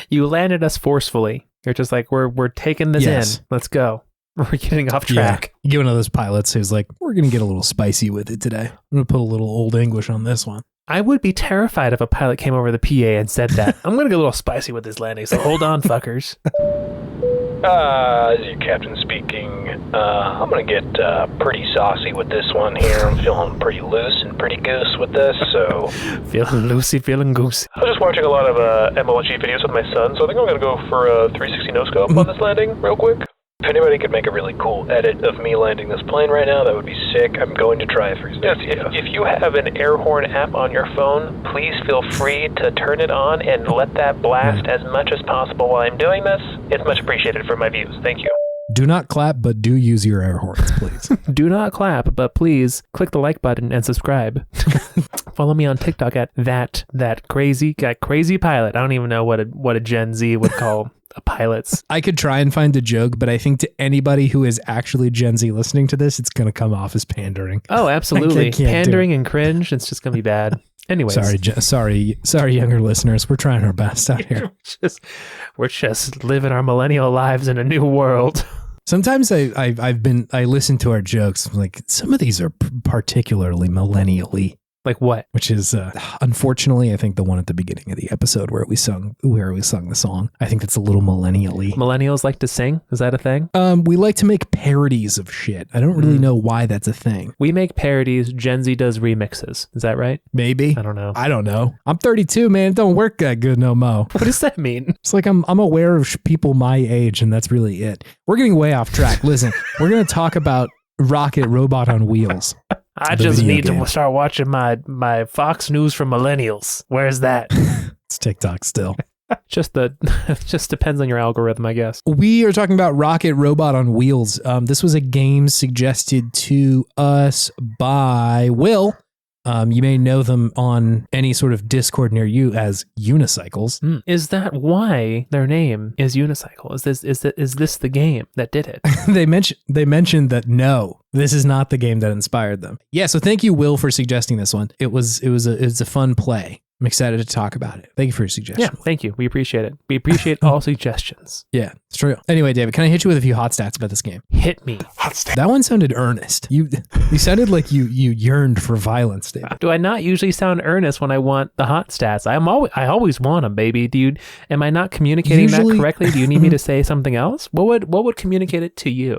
You landed us forcefully. You're just like, we're taking this in. Let's go. We're getting off track. Yeah. You're one of those pilots who's like, we're going to get a little spicy with it today. I'm going to put a little old English on this one. I would be terrified if a pilot came over the PA and said that. I'm going to get a little spicy with this landing, so hold on, fuckers. This is your captain speaking. I'm going to get pretty saucy with this one here. I'm feeling pretty loose and pretty goose with this, so... Feeling loosey, feeling goosey. I was just watching a lot of MLG videos with my son, so I think I'm going to go for a 360 no-scope on this landing real quick. If anybody could make a really cool edit of me landing this plane right now, that would be sick. I'm going to try it for you. Yes, if you have an air horn app on your phone, please feel free to turn it on and let that blast as much as possible while I'm doing this. It's much appreciated for my views. Thank you. Do not clap, but do use your air horns, please. Do not clap, but please click the like button and subscribe. Follow me on TikTok at that crazy pilot. I don't even know what a Gen Z would call pilots. I could try and find a joke, but I think to anybody who is actually Gen Z listening to this, it's going to come off as pandering. Oh, absolutely. Pandering and cringe. It's just going to be bad. Anyways. Sorry, younger listeners. We're trying our best out here. We're just living our millennial lives in a new world. Sometimes I listen to our jokes. Like some of these are particularly millennially. Like what? Which is, unfortunately, I think the one at the beginning of the episode where we sung the song. I think that's a little millennially. Millennials like to sing? Is that a thing? We like to make parodies of shit. I don't really know why that's a thing. We make parodies. Gen Z does remixes. Is that right? Maybe. I don't know. I'm 32, man. It don't work that good no mo. What does that mean? It's like I'm aware of people my age, and that's really it. We're getting way off track. Listen, we're going to talk about Rocket Robot on Wheels. I just need to start watching my Fox News for millennials. Where's that? It's TikTok still. Just depends on your algorithm, I guess. We are talking about Rocket Robot on Wheels. This was a game suggested to us by Will. You may know them on any sort of Discord near you as unicycles. Is that why their name is Unicycle? Is this the game that did it? They mentioned that no, this is not the game that inspired them. Yeah, so thank you, Will, for suggesting this one. It was a fun play. I'm excited to talk about it. Thank you for your suggestion. Yeah, thank you. We appreciate it. We appreciate all suggestions. Yeah, it's true. Anyway, David, can I hit you with a few hot stats about this game? Hit me. Hot stats. That one sounded earnest. You sounded like you yearned for violence, David. Do I not usually sound earnest when I want the hot stats? I always want them, baby. Am I not communicating that correctly? Do you need me to say something else? What would communicate it to you?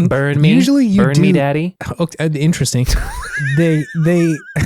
Burn me. Usually you burn me, daddy. Okay, interesting. They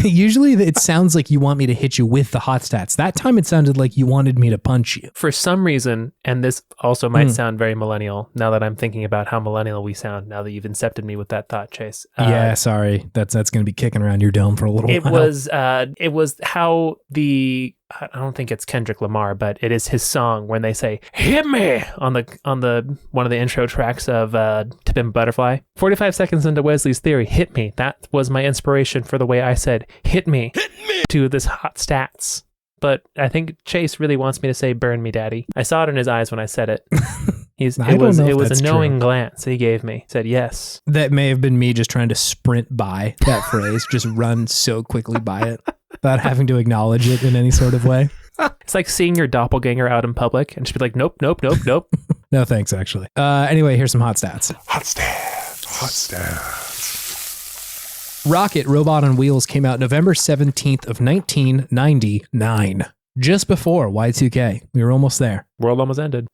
usually it sounds like you want me to hit you with the hot stats. That time it sounded like you wanted me to punch you. For some reason, and this also might sound very millennial now that I'm thinking about how millennial we sound now that you've incepted me with that thought, Chase. Yeah, sorry. That's going to be kicking around your dome for a little while. It was how the I don't think it's Kendrick Lamar, but it is his song when they say "Hit me" on the one of the intro tracks of To Pimp a Butterfly. 45 seconds into Wesley's Theory, "Hit me." That was my inspiration for the way I said "hit me" to this hot stats. But I think Chase really wants me to say "burn me, daddy." I saw it in his eyes when I said it. It was a knowing glance he gave me. He said yes. That may have been me just trying to sprint by that phrase, just run so quickly by it without having to acknowledge it in any sort of way. It's like seeing your doppelganger out in public and just be like, nope, nope, nope, nope. No thanks, actually. Anyway, here's some hot stats. Hot stats. Rocket Robot on Wheels came out November 17th of 1999. Just before Y2K. We were almost there. World almost ended.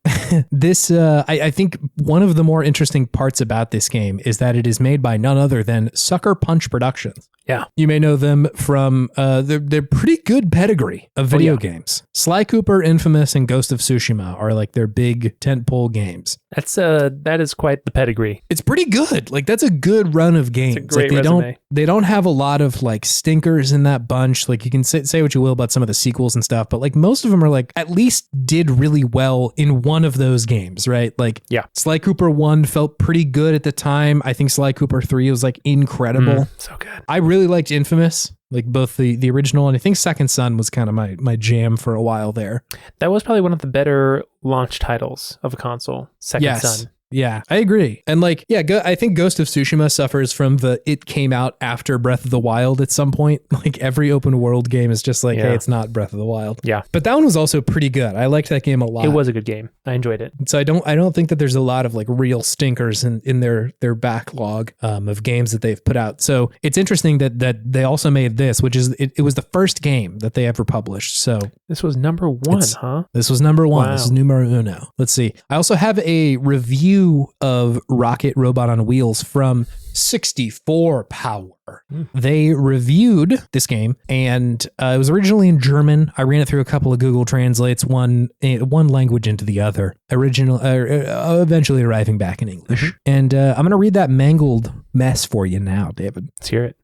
This, I think one of the more interesting parts about this game is that it is made by none other than Sucker Punch Productions. Yeah. You may know them from their pretty good pedigree of video games. Sly Cooper, Infamous, and Ghost of Tsushima are like their big tentpole games. That is quite the pedigree. It's pretty good. Like that's a good run of games. It's a great resume. They don't have a lot of like stinkers in that bunch. Like you can say what you will about some of the sequels and stuff, but like most of them are like at least did really well in one of those games, right? Like Sly Cooper 1 felt pretty good at the time. I think Sly Cooper 3 was like incredible. So good. I really liked Infamous, like both the original and I think Second Son was kind of my jam for a while there. That was probably one of the better launch titles of a console. Second Son. Yeah, I agree. And like, I think Ghost of Tsushima suffers from it came out after Breath of the Wild at some point. Like every open world game is just like, hey, it's not Breath of the Wild. Yeah. But that one was also pretty good. I liked that game a lot. It was a good game. I enjoyed it. So I don't think that there's a lot of like real stinkers in their backlog of games that they've put out. So it's interesting that they also made this, which is it was the first game that they ever published. So this was number one, huh? This was number one. Wow. This is numero uno. Let's see. I also have a review of Rocket Robot on Wheels from 64 Power. They reviewed this game, and it was originally in German. I ran it through a couple of Google Translates, one language into the other. Eventually arriving back in English. And I'm going to read that mangled mess for you now, David. Let's hear it.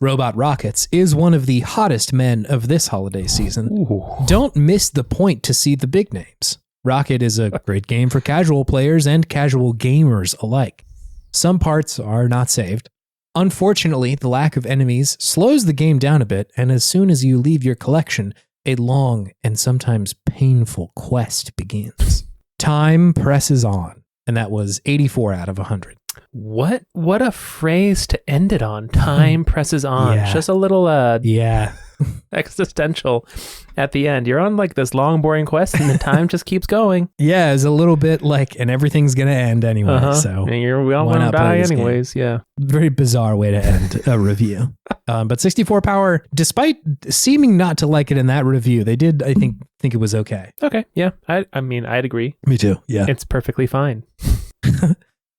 Robot Rockets, is one of the hottest men of this holiday season. Ooh. Don't miss the point to see the big names. Rocket is a great game for casual players and casual gamers alike. Some parts are not saved. Unfortunately, the lack of enemies slows the game down a bit, and as soon as you leave your collection, a long and sometimes painful quest begins. Time presses on, and that was 84 out of 100. What a phrase to end it on. Time presses on. Yeah. Just a little existential at the end. You're on like this long boring quest and the time just keeps going. Yeah, it's a little bit like, and everything's going to end anyway. So and we all want to die anyways. Yeah. Very bizarre way to end a review. But 64 Power, despite seeming not to like it in that review, they did, I think it was okay. Okay. Yeah. I mean, I'd agree. Me too. Yeah. It's perfectly fine.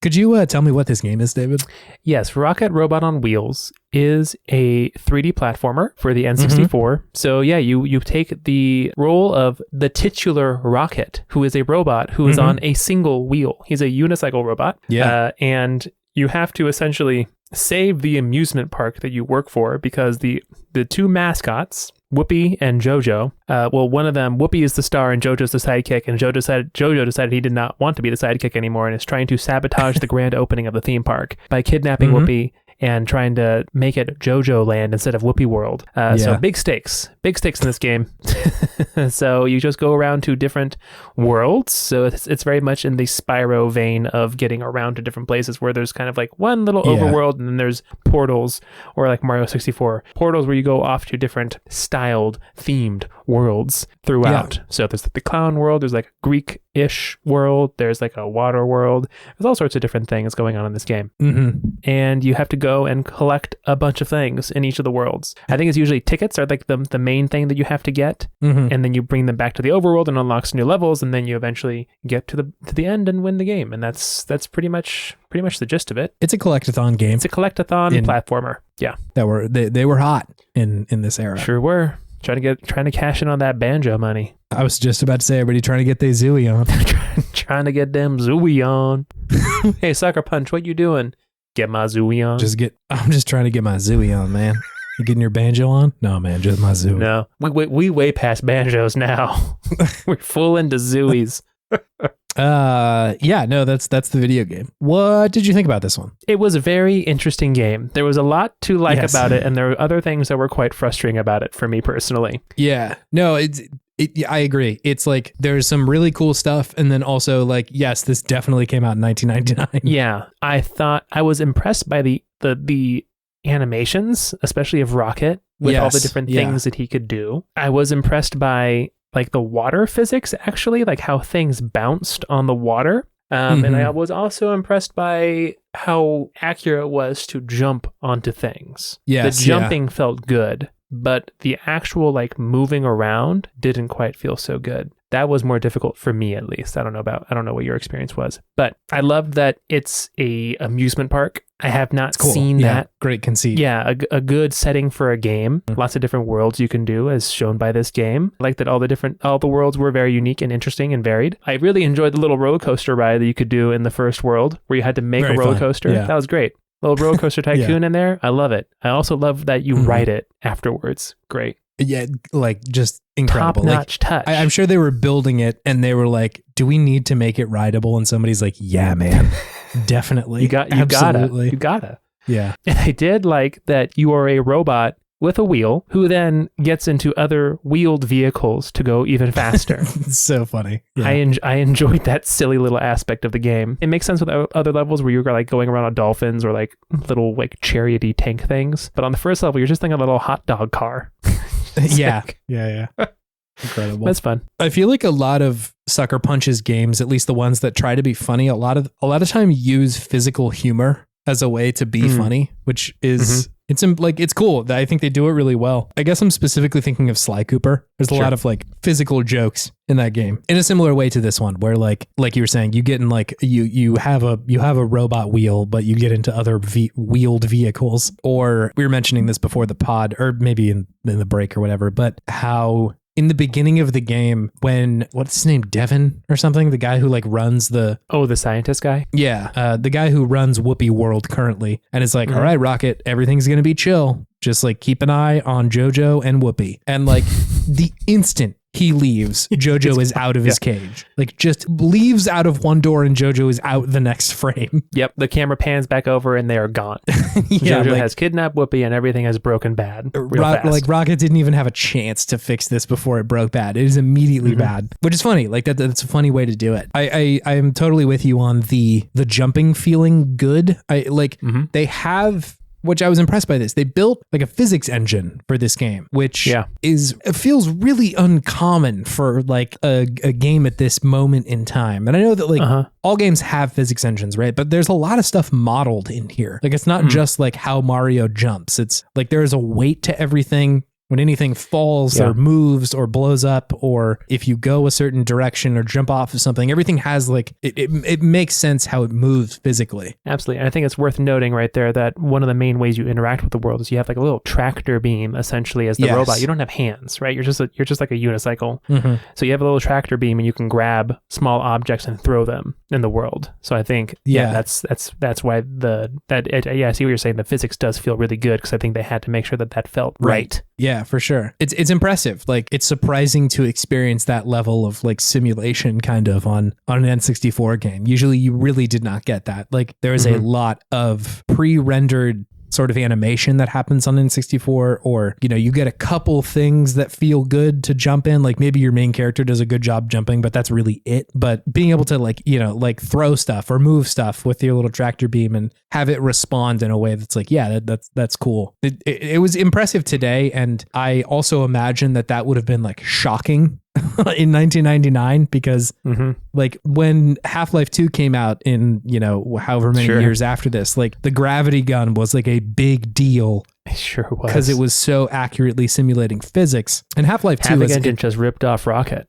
Could you tell me what this game is, David? Yes, Rocket Robot on Wheels is a 3D platformer for the N64. Mm-hmm. So yeah, you take the role of the titular Rocket, who is a robot who is on a single wheel. He's a unicycle robot. Yeah. And you have to essentially save the amusement park that you work for, because the two mascots, Whoopi and Jojo, one of them, Whoopi is the star and Jojo's the sidekick, and Jojo decided he did not want to be the sidekick anymore and is trying to sabotage the grand opening of the theme park by kidnapping Whoopi and trying to make it Jojo Land instead of Whoopi World. So big stakes in this game. So you just go around to different worlds. So it's very much in the Spyro vein of getting around to different places where there's kind of like one little overworld, and then there's portals, or like Mario 64 portals where you go off to different styled, themed worlds throughout. So there's like the clown world, there's like a Greek-ish world, there's like a water world. There's all sorts of different things going on in this game. And you have to go and collect a bunch of things in each of the worlds. I think it's usually tickets are like the main thing that you have to get, and then you bring them back to the overworld and unlocks new levels, and then you eventually get to the end and win the game. And that's pretty much the gist of it. It's a collectathon game. It's a collectathon platformer. Yeah, they were hot in this era. Sure were. Trying to cash in on that banjo money. I was just about to say, everybody trying to get their Zooey on. Trying to get them Zooey on. Hey, Sucker Punch, what you doing? Get my Zooey on. I'm just trying to get my Zooey on, man. You getting your banjo on? No, man, just my zoo. No, we way past banjos now. We're full into zooies. Yeah, no, that's the video game. What did you think about this one? It was a very interesting game. There was a lot to like about it, and there were other things that were quite frustrating about it for me personally. Yeah, no, I agree. It's like there's some really cool stuff, and then also like, yes, this definitely came out in 1999. Yeah, I was impressed by the animations, especially of Rocket, with all the different things that he could do. I was impressed by like the water physics, actually, like how things bounced on the water. And I was also impressed by how accurate it was to jump onto things. Yes, the jumping felt good, but the actual like moving around didn't quite feel so good. That was more difficult for me, at least. I don't know what your experience was, but I love that it's a amusement park. I have not seen that. Great conceit. Yeah, a good setting for a game. Lots of different worlds you can do, as shown by this game. I like that all the worlds were very unique and interesting and varied. I really enjoyed the little roller coaster ride that you could do in the first world, where you had to make a roller coaster. Yeah. That was great. Little roller coaster tycoon in there. I love it. I also love that you ride it afterwards. Great. Yeah, like just incredible. Top-notch touch. I'm sure they were building it and they were like, do we need to make it rideable? And somebody's like, yeah, man, definitely. You gotta. Yeah. And I did like that you are a robot with a wheel who then gets into other wheeled vehicles to go even faster. It's so funny. Yeah. I enjoyed that silly little aspect of the game. It makes sense with other levels where you're like going around on dolphins or like little like chariot-y tank things. But on the first level, you're just thinking a little hot dog car. Yeah. Incredible. That's fun. I feel like a lot of Sucker Punch's games, at least the ones that try to be funny, a lot of time use physical humor as a way to be funny, which is it's cool. I think they do it really well. I guess I'm specifically thinking of Sly Cooper. There's a lot of like physical jokes in that game in a similar way to this one, where like you were saying, you get in like you have a robot wheel, but you get into other wheeled vehicles. Or we were mentioning this before the pod, or maybe in the break or whatever, but how in the beginning of the game, when, what's his name, Devin or something? The guy who like runs the scientist guy? Yeah. The guy who runs Whoopi World currently. And it's like, all right, Rocket, everything's going to be chill. Just like keep an eye on JoJo and Whoopi. And like the instant he leaves, JoJo is out of his cage. Like just leaves out of one door and JoJo is out the next frame. Yep. The camera pans back over and they are gone. JoJo has kidnapped Whoopi and everything has broken bad. Fast. Like Rocket didn't even have a chance to fix this before it broke bad. It is immediately bad, which is funny. Like that's a funny way to do it. I am totally with you on the jumping feeling good. They have, which I was impressed by this. They built like a physics engine for this game, which it feels really uncommon for like a game at this moment in time. And I know that like all games have physics engines, right? But there's a lot of stuff modeled in here. Like it's not just like how Mario jumps. It's like there's a weight to everything. When anything falls or moves or blows up, or if you go a certain direction or jump off of something, everything has like, it makes sense how it moves physically. Absolutely. And I think it's worth noting right there that one of the main ways you interact with the world is you have like a little tractor beam essentially as the robot. You don't have hands, right? You're just like a unicycle. So you have a little tractor beam and you can grab small objects and throw them in the world. So I think, that's why I see what you're saying. The physics does feel really good because I think they had to make sure that felt right. Yeah, for sure. It's impressive. Like it's surprising to experience that level of like simulation kind of on an N64 game. Usually you really did not get that. Like there is a lot of pre-rendered sort of animation that happens on N64, or you get a couple things that feel good to jump in, like maybe your main character does a good job jumping, but that's really it. But being able to like throw stuff or move stuff with your little tractor beam and have it respond in a way that's like that's cool. It was impressive today, and I also imagine that would have been like shocking in 1999 because like when Half-Life 2 came out in however many years after this, like the gravity gun was like a big deal. It sure was, because it was so accurately simulating physics. And Half-Life 2 engine just ripped off Rocket.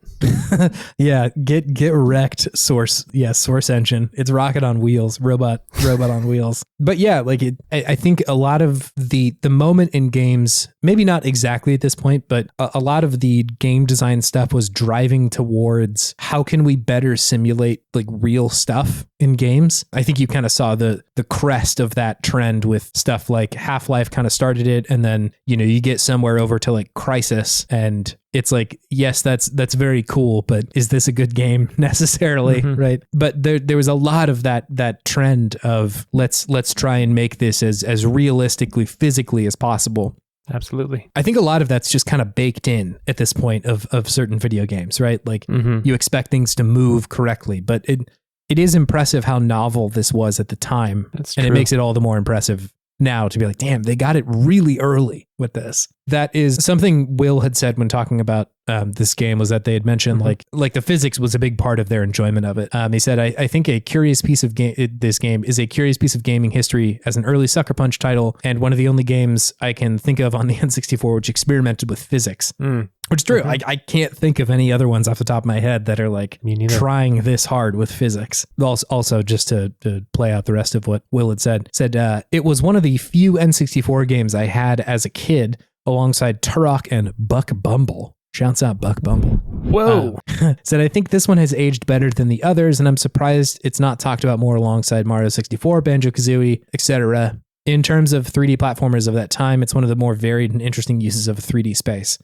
Yeah, get wrecked. Source engine. It's Rocket on wheels, robot on wheels. But yeah, like I think a lot of the moment in games, maybe not exactly at this point, but a lot of the game design stuff was driving towards how can we better simulate like real stuff in games. I think you kind of saw the crest of that trend with stuff like Half-Life kind of started started it, and then, you know, you get somewhere over to like Crisis, and it's like, yes, that's very cool, but is this a good game necessarily? Right. But there was a lot of that trend of let's try and make this as realistically, physically as possible. Absolutely. I think a lot of that's just kind of baked in at this point of certain video games, right? Like you expect things to move correctly, but it is impressive how novel this was at the time. That's true. And it makes it all the more impressive now to be like, damn, they got it really early with this. That is something Will had said when talking about this game, was that they had mentioned like the physics was a big part of their enjoyment of it. He said, I think a curious piece of this game is a curious piece of gaming history as an early Sucker Punch title, and one of the only games I can think of on the N64 which experimented with physics. Which is true. I can't think of any other ones off the top of my head that are like trying this hard with physics. Also, just to play out the rest of what Will had said, it was one of the few N64 games I had as a kid alongside Turok and Buck Bumble. Shouts out Buck Bumble. Whoa. Said, I think this one has aged better than the others, and I'm surprised it's not talked about more alongside Mario 64, Banjo-Kazooie, etc. In terms of 3D platformers of that time, it's one of the more varied and interesting uses of 3D space.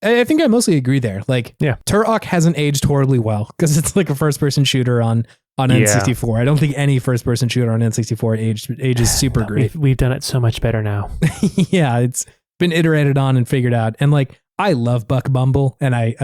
I think I mostly agree there. Like, Turok hasn't aged horribly well because it's like a first-person shooter on N64. I don't think any first-person shooter on N64 ages super great. We've done it so much better now. Yeah, it's been iterated on and figured out. And like, I love Buck Bumble, and I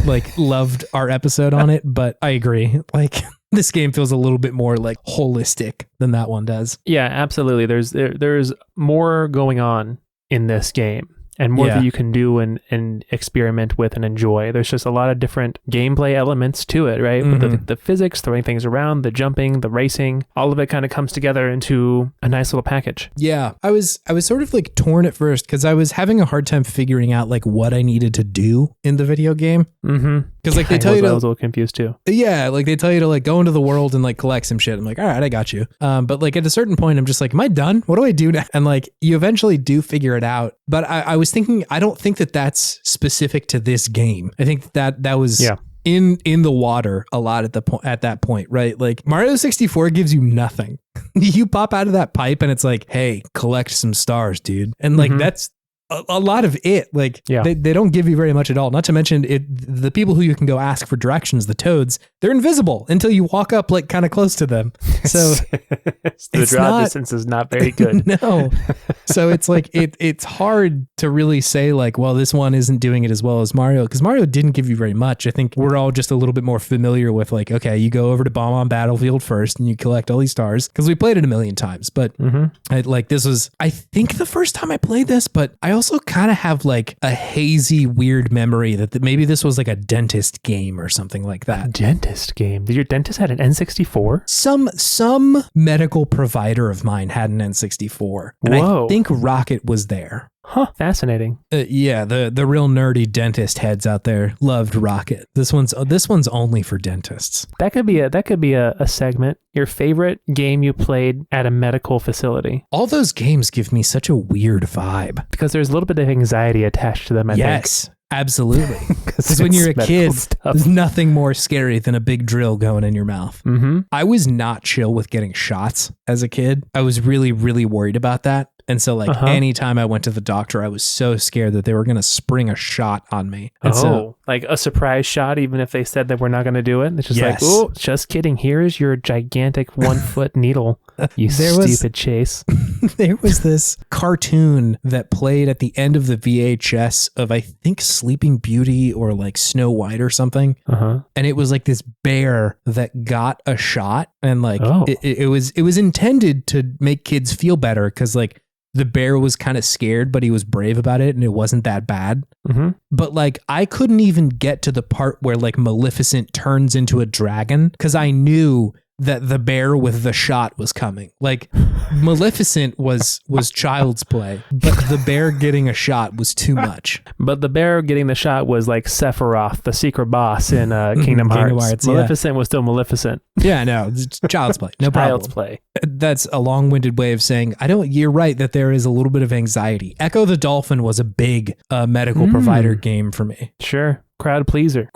like loved our episode on it, but I agree. Like, this game feels a little bit more like holistic than that one does. Yeah, absolutely. There's more going on in this game, and more that you can do and experiment with and enjoy. There's just a lot of different gameplay elements to it, right? With the physics, throwing things around, the jumping, the racing, all of it kind of comes together into a nice little package. Yeah, I was sort of like torn at first because I was having a hard time figuring out like what I needed to do in the video game. Because like they tell you to, I was a little confused too. Yeah, like they tell you to like go into the world and like collect some shit. I'm like, all right, I got you. But like at a certain point, I'm just like, am I done? What do I do now? And like you eventually do figure it out. But I was thinking, I don't think that that's specific to this game. I think that was in the water a lot at that point, right? Like Mario 64 gives you nothing. You pop out of that pipe and it's like, hey, collect some stars, dude. And like that's a lot of it. Like they don't give you very much at all. Not to mention the people who you can go ask for directions, the toads, they're invisible until you walk up like kind of close to them. So the draw distance is not very good. No. So it's like it's hard to really say like, well, this one isn't doing it as well as Mario, because Mario didn't give you very much. I think we're all just a little bit more familiar with like, okay, you go over to Bomb on Battlefield first and you collect all these stars because we played it a million times. But this was, I think, the first time I played this, but I also kind of have like a hazy, weird memory that maybe this was like a dentist game or something like that. A dentist game? Did your dentist had an N64? Some medical provider of mine had an N64. And I think Rocket was there. Huh, fascinating. Yeah, the real nerdy dentist heads out there loved Rocket. This one's only for dentists. That could be a segment. Your favorite game you played at a medical facility. All those games give me such a weird vibe because there's a little bit of anxiety attached to them. I think. Absolutely. Because when you're a kid, there's nothing more scary than a big drill going in your mouth. I was not chill with getting shots as a kid. I was really, really worried about that. And so like anytime I went to the doctor, I was so scared that they were going to spring a shot on me. And so, like a surprise shot, even if they said that we're not going to do it. It's just like, oh, just kidding. Here's your gigantic 1 foot needle. You stupid Chase. There was this cartoon that played at the end of the VHS of, I think, Sleeping Beauty or like Snow White or something. And it was like this bear that got a shot, and like it was intended to make kids feel better because like the bear was kind of scared, but he was brave about it and it wasn't that bad. But like I couldn't even get to the part where like Maleficent turns into a dragon because I knew that the bear with the shot was coming. Like Maleficent was child's play, but the bear getting a shot was too much. But the bear getting the shot was like Sephiroth, the secret boss in Kingdom Hearts. Maleficent was still Maleficent. Yeah, no, it's child's play. No problem. Child's play. That's a long-winded way of saying you're right that there is a little bit of anxiety. Echo the Dolphin was a big medical provider game for me. Sure. Crowd pleaser,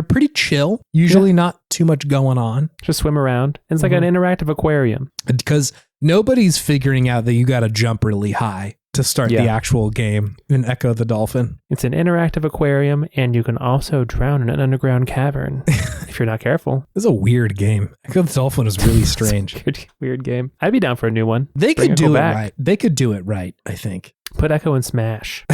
pretty chill. Usually not too much going on. Just swim around. It's like an interactive aquarium. Because nobody's figuring out that you got to jump really high to start the actual game in Echo the Dolphin. It's an interactive aquarium, and you can also drown in an underground cavern if you're not careful. It's a weird game. Echo the Dolphin is really strange. Weird game. I'd be down for a new one. They could do it right. They could do it right, I think. Put Echo in Smash.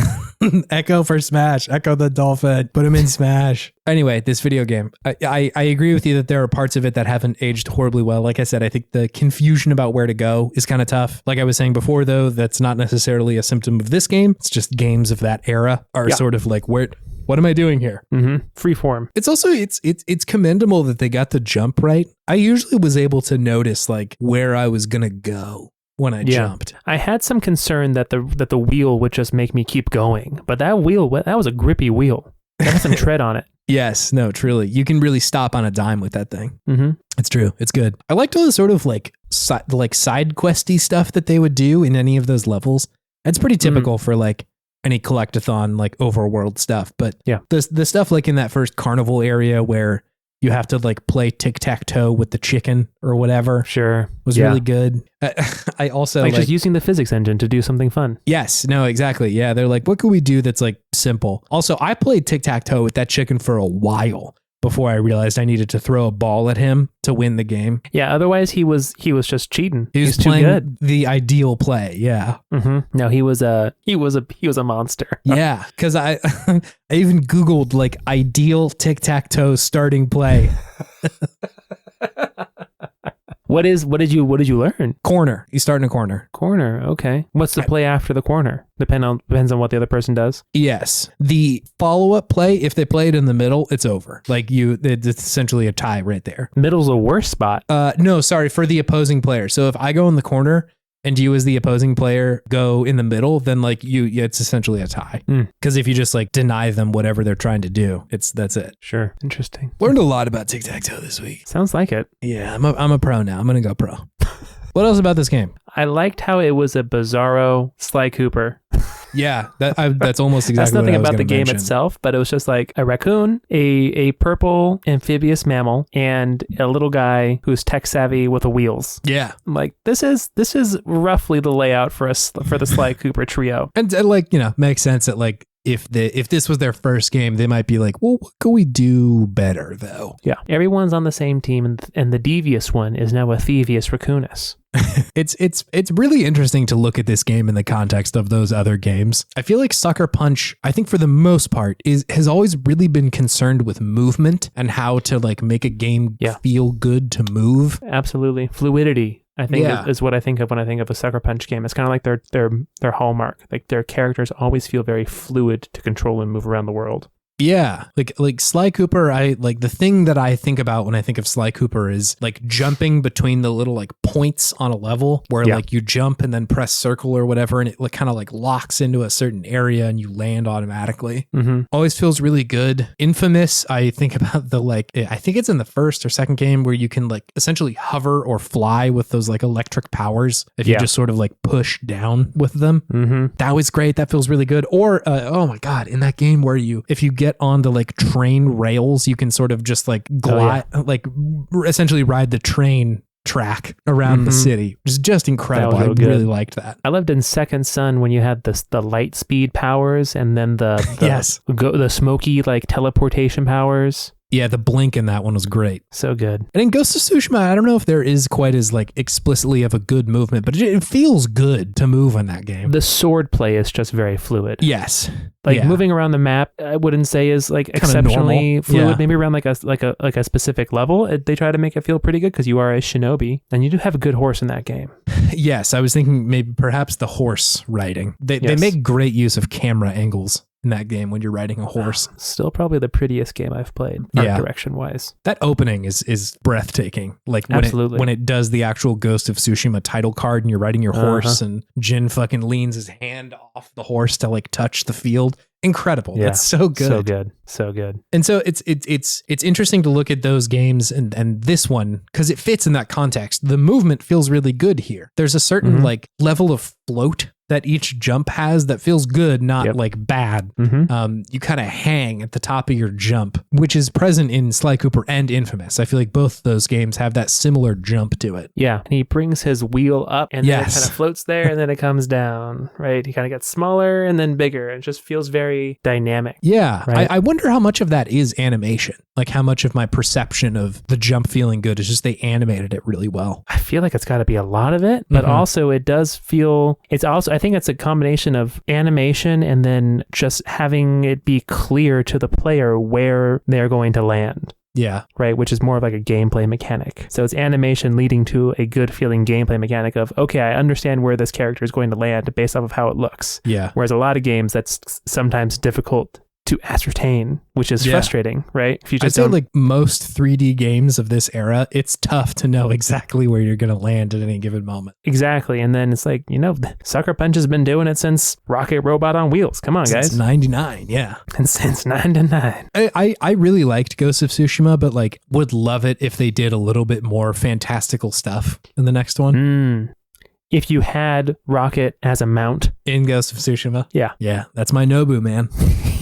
Echo for Smash. Echo the Dolphin. Put him in Smash. Anyway, this video game. I agree with you that there are parts of it that haven't aged horribly well. Like I said, I think the confusion about where to go is kind of tough. Like I was saying before, though, that's not necessarily a symptom of this game. It's just games of that era are sort of like, what am I doing here? Mm-hmm. Free form. It's also, it's commendable that they got the jump right. I usually was able to notice like where I was going to go when I jumped. I had some concern that the wheel would just make me keep going, but that was a grippy wheel. That had some tread on it. Yes, no, truly. You can really stop on a dime with that thing. Mm-hmm. It's true. It's good. I liked all the sort of like side questy stuff that they would do in any of those levels. It's pretty typical for like any collectathon, like overworld stuff. But the stuff like in that first carnival area where you have to like play tic-tac-toe with the chicken or whatever. Sure. Was really good. I also like just using the physics engine to do something fun. Yes. No, exactly. Yeah. They're like, what could we do that's like simple? Also, I played tic-tac-toe with that chicken for a while before I realized I needed to throw a ball at him to win the game. Yeah. Otherwise he was just cheating. He was too good. The ideal play. Yeah. Mm-hmm. No, he was a monster. Yeah. Cause I even Googled like ideal tic-tac-toe starting play. What did you learn? Corner. You start in a corner. Corner. Okay. What's the play after the corner? Depends on what the other person does. Yes. The follow-up play, if they play it in the middle, it's over. Like it's essentially a tie right there. Middle's a worse spot. No, sorry, for the opposing player. So if I go in the corner and you as the opposing player go in the middle, then like it's essentially a tie. Because if you just like deny them whatever they're trying to do, that's it. Sure. Interesting. Learned a lot about tic-tac-toe this week. Sounds like it. Yeah, I'm a pro now. I'm going to go pro. What else about this game? I liked how it was a bizarro Sly Cooper. Yeah, that's almost exactly That's nothing what I was about the game mention. itself, but it was just like a raccoon, a purple amphibious mammal, and a little guy who's tech savvy with the wheels. Yeah, I'm like, this is roughly the layout for the Sly Cooper trio. And like, makes sense that like if this was their first game, they might be like, well, what could we do better though? Yeah, everyone's on the same team, and the devious one is now a thievious raccoonus. It's really interesting to look at this game in the context of those other games. I feel like Sucker Punch, I think for the most part, has always really been concerned with movement and how to like make a game feel good to move. Absolutely. Fluidity, I think is what I think of when I think of a Sucker Punch game. It's kind of like their hallmark. Like their characters always feel very fluid to control and move around the world. Yeah, like Sly Cooper, I like the thing that I think about when I think of Sly Cooper is like jumping between the little like points on a level where like you jump and then press circle or whatever, and it like kind of like locks into a certain area and you land automatically. Mm-hmm. Always feels really good. Infamous, I think about I think it's in the first or second game where you can like essentially hover or fly with those like electric powers if you just sort of like push down with them. Mm-hmm. That was great. That feels really good. Or oh my god, in that game where if you get onto like train rails, you can sort of just like glide, like essentially ride the train track around the city. It was just incredible. I really liked that. I loved in Second Son when you had the light speed powers and then the smoky like teleportation powers. Yeah, the blink in that one was great. So good. And in Ghost of Tsushima, I don't know if there is quite as like explicitly of a good movement, but it feels good to move in that game. The sword play is just very fluid. Yes. Like moving around the map, I wouldn't say is like kinda exceptionally normal. Fluid. Yeah. Maybe around like a specific level, they try to make it feel pretty good because you are a shinobi and you do have a good horse in that game. Yes, I was thinking maybe perhaps the horse riding. They make great use of camera angles in that game when you're riding a horse. Still probably the prettiest game I've played, art direction wise. That opening is breathtaking. Like when it does the actual Ghost of Tsushima title card and you're riding your horse and Jin fucking leans his hand off the horse to like touch the field. Incredible. Yeah. It's so good. So good. So good. And so it's interesting to look at those games and this one because it fits in that context. The movement feels really good here. There's a certain like level of float that each jump has that feels good, not like bad. You kind of hang at the top of your jump, which is present in Sly Cooper and Infamous. I feel like both those games have that similar jump to it. Yeah. And he brings his wheel up and then it kind of floats there and then it comes down, right? He kind of gets smaller and then bigger. It just feels very dynamic. Yeah. Right? I wonder how much of that is animation. Like how much of my perception of the jump feeling good is just they animated it really well. I feel like it's got to be a lot of it, but also it does feel, I think it's a combination of animation and then just having it be clear to the player where they're going to land. Yeah. Right, which is more of like a gameplay mechanic. So it's animation leading to a good feeling gameplay mechanic of, okay, I understand where this character is going to land based off of how it looks. Yeah. Whereas a lot of games, that's sometimes difficult to ascertain, which is frustrating, right? If you just I'd say like most 3D games of this era, it's tough to know exactly where you're going to land at any given moment. Exactly. And then it's like, Sucker Punch has been doing it since Rocket Robot on Wheels. Come on, guys. Since 99, yeah. And since 99. I really liked Ghost of Tsushima, but like would love it if they did a little bit more fantastical stuff in the next one. If you had Rocket as a mount. In Ghost of Tsushima? Yeah. Yeah, that's my Nobu, man.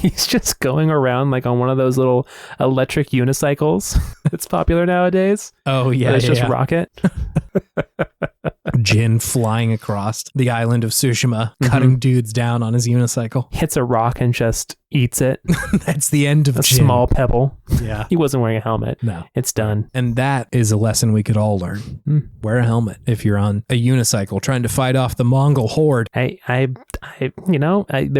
He's just going around like on one of those little electric unicycles that's popular nowadays. Oh, yeah. It's just Rocket. Jin flying across the island of Tsushima, cutting dudes down on his unicycle. Hits a rock and just eats it. That's the end of a Jin. Small pebble. Yeah. He wasn't wearing a helmet. No. It's done. And that is a lesson we could all learn. Wear a helmet if you're on a unicycle trying to fight off the Mongol horde. There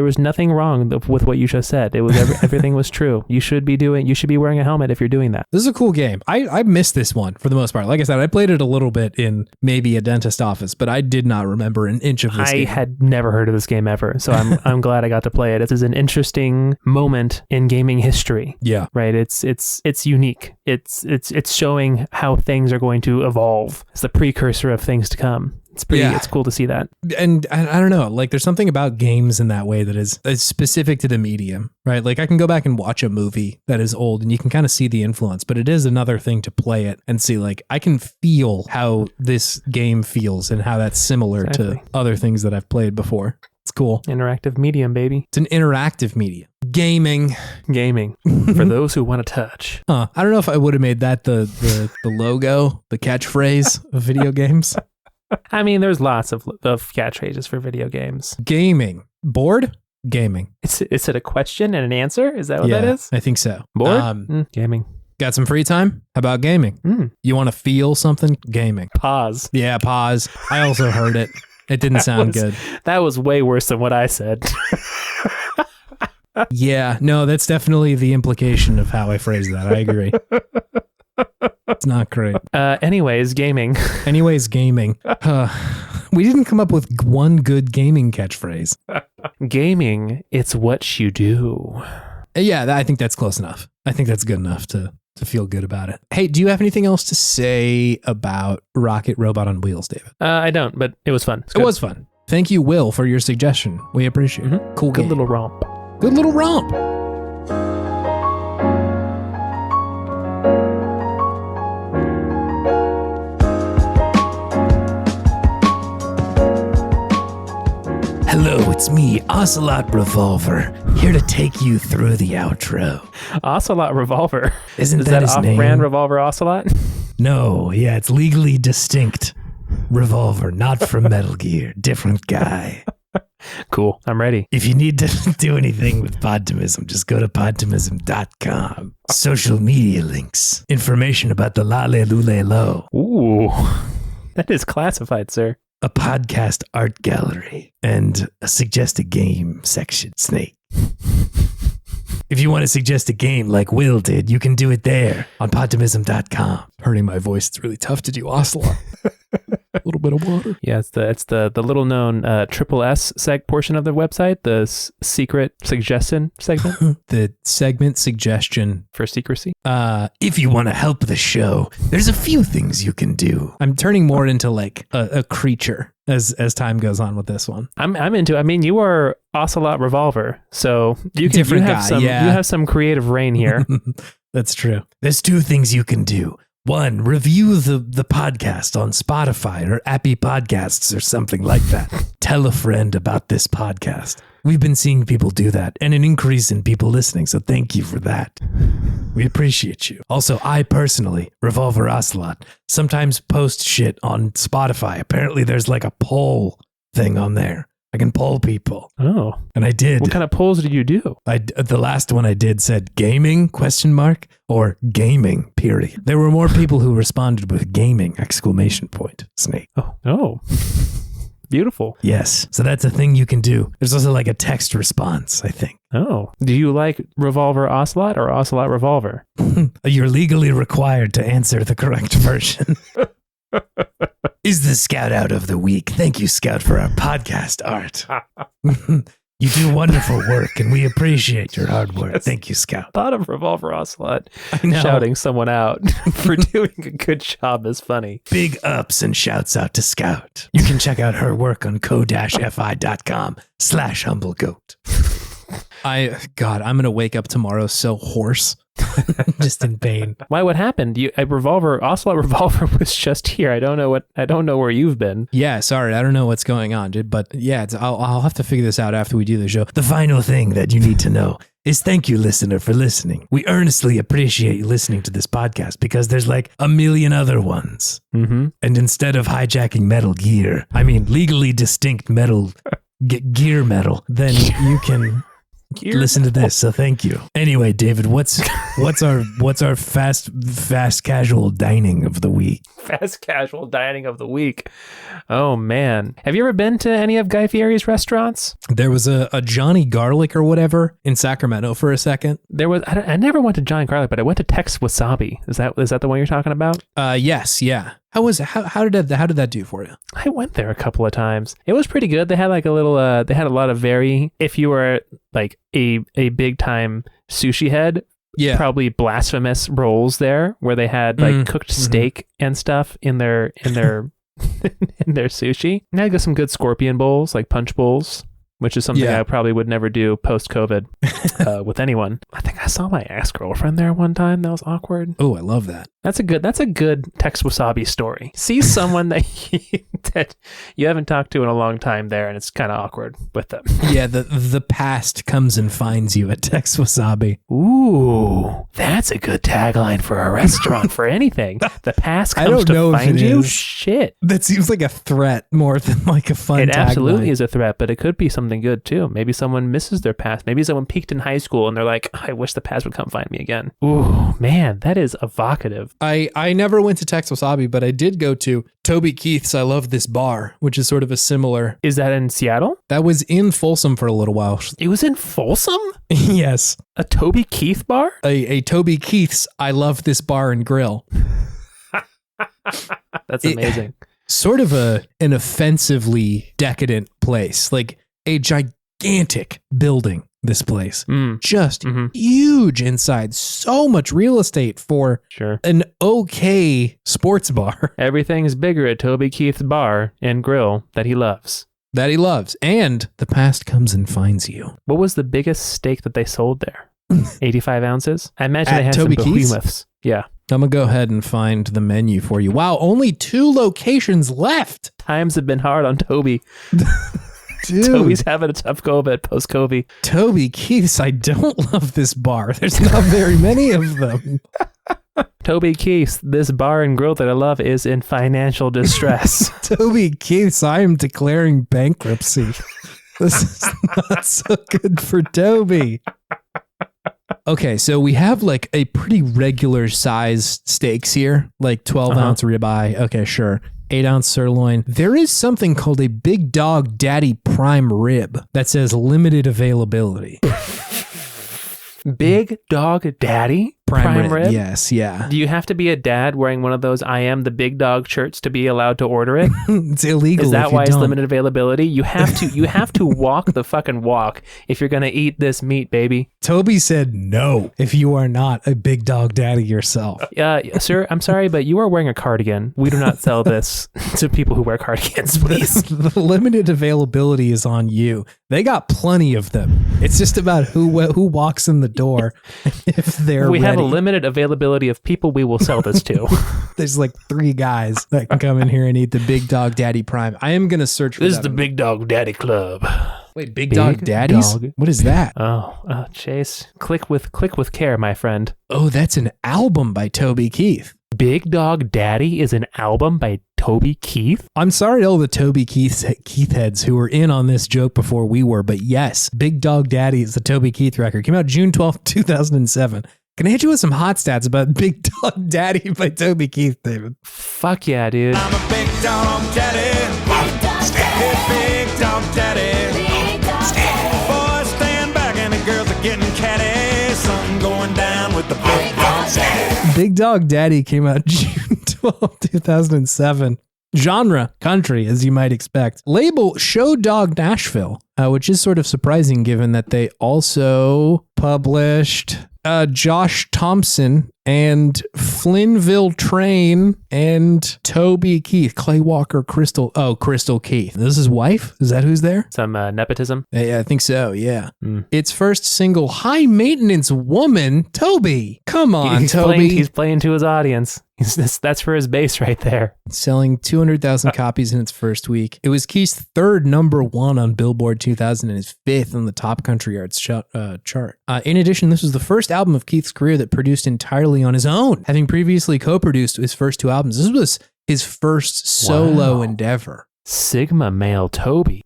was nothing wrong with what you just said. It was everything was true. You should be wearing a helmet if you're doing that. This is a cool game. I missed this one for the most part. Like I said, I played it a little bit in maybe a dentist office, but I did not remember an inch of this game. I had never heard of this game ever, so I'm glad I got to play it. This is an interesting moment in gaming history. Yeah. Right. It's unique. It's showing how things are going to evolve. It's the precursor of things to come. It's cool to see that. And I don't know, like there's something about games in that way that is specific to the medium, right? Like I can go back and watch a movie that is old and you can kind of see the influence, but it is another thing to play it and see like I can feel how this game feels and how that's similar to other things that I've played before. It's cool. Interactive medium, baby. It's an interactive medium. Gaming. For those who want to touch. I don't know if I would have made that the logo, the catchphrase of video games. I mean, there's lots of catchphrases for video games. Gaming. Bored? Gaming. Is it a question and an answer? Is that what that is? I think so. Bored? Gaming. Got some free time? How about gaming? You want to feel something? Gaming. Pause. Yeah, pause. I also heard it. It didn't sound good. That was way worse than what I said. Yeah, no, that's definitely the implication of how I phrased that. I agree. It's not great. Anyways, gaming. We didn't come up with one good gaming catchphrase. Gaming, it's what you do. Yeah, I think that's close enough. I think that's good enough to feel good about it. Hey, do you have anything else to say about Rocket Robot on Wheels, David? I don't, but it was fun. It was fun. Thank you, Will, for your suggestion. We appreciate it. Cool Good game. little romp. Good little romp. Hello, it's me, Ocelot Revolver, here to take you through the outro. Ocelot Revolver. Is that his name? Off-brand Revolver Ocelot? No, yeah, it's legally distinct. Revolver, not from Metal Gear. Different guy. Cool. I'm ready. If you need to do anything with Podtimism, just go to podtimism.com. Social media links. Information about the Lale Lule Lo. Ooh. That is classified, sir. A podcast art gallery. And a suggest a game section, Snake. If you want to suggest a game like Will did, you can do it there on podtimism.com. Hurting my voice, it's really tough to do Ocelot. A little bit of water. Yeah, it's the little known triple S portion of the website, the secret suggestion segment. The segment suggestion for secrecy. If you want to help the show, there's a few things you can do. I'm turning more into like a creature as time goes on with this one. I'm into. I mean, you are Ocelot Revolver, so you have some creative reign here. That's true. There's two things you can do. 1, review the podcast on Spotify or Appy Podcasts or something like that. Tell a friend about this podcast. We've been seeing people do that and an increase in people listening, so thank you for that. We appreciate you. Also, I personally, Revolver Ocelot, sometimes post shit on Spotify. Apparently there's like a poll thing on there. I can poll people. Oh. And I did. What kind of polls did you do? The last one I did said gaming ? Or gaming, period. There were more people who responded with gaming ! Snake. Oh. Beautiful. Yes. So that's a thing you can do. There's also like a text response, I think. Oh. Do you like Revolver Ocelot or Ocelot Revolver? You're legally required to answer the correct version. Is the Scout out of the week? Thank you, Scout, for our podcast art. You do wonderful work, and we appreciate your hard work. Thank you, Scout. Thought of Revolver Ocelot shouting someone out for doing a good job is funny. Big ups and shouts out to Scout. You can check out her work on co-fi.com/humblegoat. I'm going to wake up tomorrow so hoarse. Just in pain. Why? What happened? Ocelot Revolver was just here. I don't know where you've been. Yeah, sorry, I don't know what's going on, dude. But yeah, I'll have to figure this out after we do the show. The final thing that you need to know is thank you, listener, for listening. We earnestly appreciate you listening to this podcast because there's like a million other ones. Mm-hmm. And instead of hijacking Metal Gear, legally distinct metal gear metal, then you can. Listen to this, so thank you. Anyway, David, what's our fast casual dining of the week? Fast casual dining of the week. Oh man, have you ever been to any of Guy Fieri's restaurants? There was a Johnny Garlic or whatever in Sacramento for a second. There was. I never went to Johnny Garlic, but I went to Tex Wasabi. Is that the one you're talking about? Yes, yeah. How did that do for you? I went there a couple of times. It was pretty good. They had like a little. They had a lot of if you were like a big time sushi head. Yeah. Probably blasphemous rolls there where they had like cooked steak and stuff in their in their sushi. And I got some good scorpion bowls, like punch bowls, which is something I probably would never do post-COVID with anyone. I think I saw my ex-girlfriend there one time. That was awkward. Oh, I love that. That's a good Tex Wasabi story. See someone that you haven't talked to in a long time there, and it's kind of awkward with them. Yeah, the past comes and finds you at Tex Wasabi. Ooh, that's a good tagline for a restaurant for anything. The past comes to find you. Shit, that seems like a threat more than like a fun. It absolutely is a threat, but it could be something good too. Maybe someone misses their past. Maybe someone peaked in high school and they're like, I wish the past would come find me again. Ooh, man, that is evocative. I never went to Tex Wasabi, but I did go to Toby Keith's I Love This Bar, which is sort of a similar... Is that in Seattle? That was in Folsom for a little while. It was in Folsom? Yes. A Toby Keith bar? A Toby Keith's I Love This Bar and Grill. That's amazing. Sort of an offensively decadent place, like a gigantic building. This place just huge inside, so much real estate for an okay sports bar. Everything's bigger at Toby Keith's bar and grill that he loves, and the past comes and finds you. What was the biggest steak that they sold there? 85 ounces. I imagine they had Toby some behemoths. Yeah, I'm gonna go ahead and find the menu for you. Wow, only 2 locations left. Times have been hard on Toby. Dude. Toby's having a tough go of it post-COVID. Toby Keith's, I don't love this bar. There's not very many of them. Toby Keith's, this bar and grill that I love is in financial distress. Toby Keith's, I am declaring bankruptcy. This is not so good for Toby. Okay, so we have like a pretty regular size steaks here, like 12-ounce ribeye. Okay, sure. 8-ounce sirloin. There is something called a Big Dog Daddy Prime Rib that says limited availability. Big Dog Daddy Prime Rib? Yes, yeah. Do you have to be a dad wearing one of those I am the big dog shirts to be allowed to order it? It's illegal. Is that if you why it's don't. limited availability? You have to walk the fucking walk if you're going to eat this meat, baby. Toby said no if you are not a Big Dog Daddy yourself. Sir, I'm sorry, but you are wearing a cardigan. We do not sell this to people who wear cardigans, please. The limited availability is on you. They got plenty of them. It's just about who walks in the door if they're ready. a limited availability of people we will sell this to. There's like 3 guys that can come in here and eat the Big Dog Daddy Prime. I am going to search for This is the Big Dog Daddy Club. Wait, Big Dog Daddies? What is that? Oh, Chase. Click with care, my friend. Oh, that's an album by Toby Keith. Big Dog Daddy is an album by Toby Keith? I'm sorry to all the Toby Keith heads who were in on this joke before we were, but yes, Big Dog Daddy is the Toby Keith record. Came out June 12th, 2007. Can I hit you with some hot stats about Big Dog Daddy by Toby Keith, David? Fuck yeah, dude. I'm a big dog daddy. Big dog daddy. Big dog daddy. Big dog daddy. Boys stand back and the girls are getting catty. Something going down with the big dog daddy. Big Dog Daddy came out June 12th, 2007. Genre, country, as you might expect. Label, Show Dog Nashville, which is sort of surprising given that they also published Josh Thompson and Flynnville Train and Toby Keith, Clay Walker, Crystal Keith. This is his wife? Is that who's there? Some nepotism? Yeah, I think so, yeah. Its first single, High Maintenance Woman, Toby. Come on, Toby. He's playing to his audience. That's for his base right there. Selling 200,000 copies in its first week. It was Keith's 3rd number 1 on Billboard 2000 and his 5th on the Top Country Arts chart. In addition, this was the first album of Keith's career that produced entirely on his own, having previously co-produced his first 2 albums. This was his first solo endeavor. Sigma male Toby.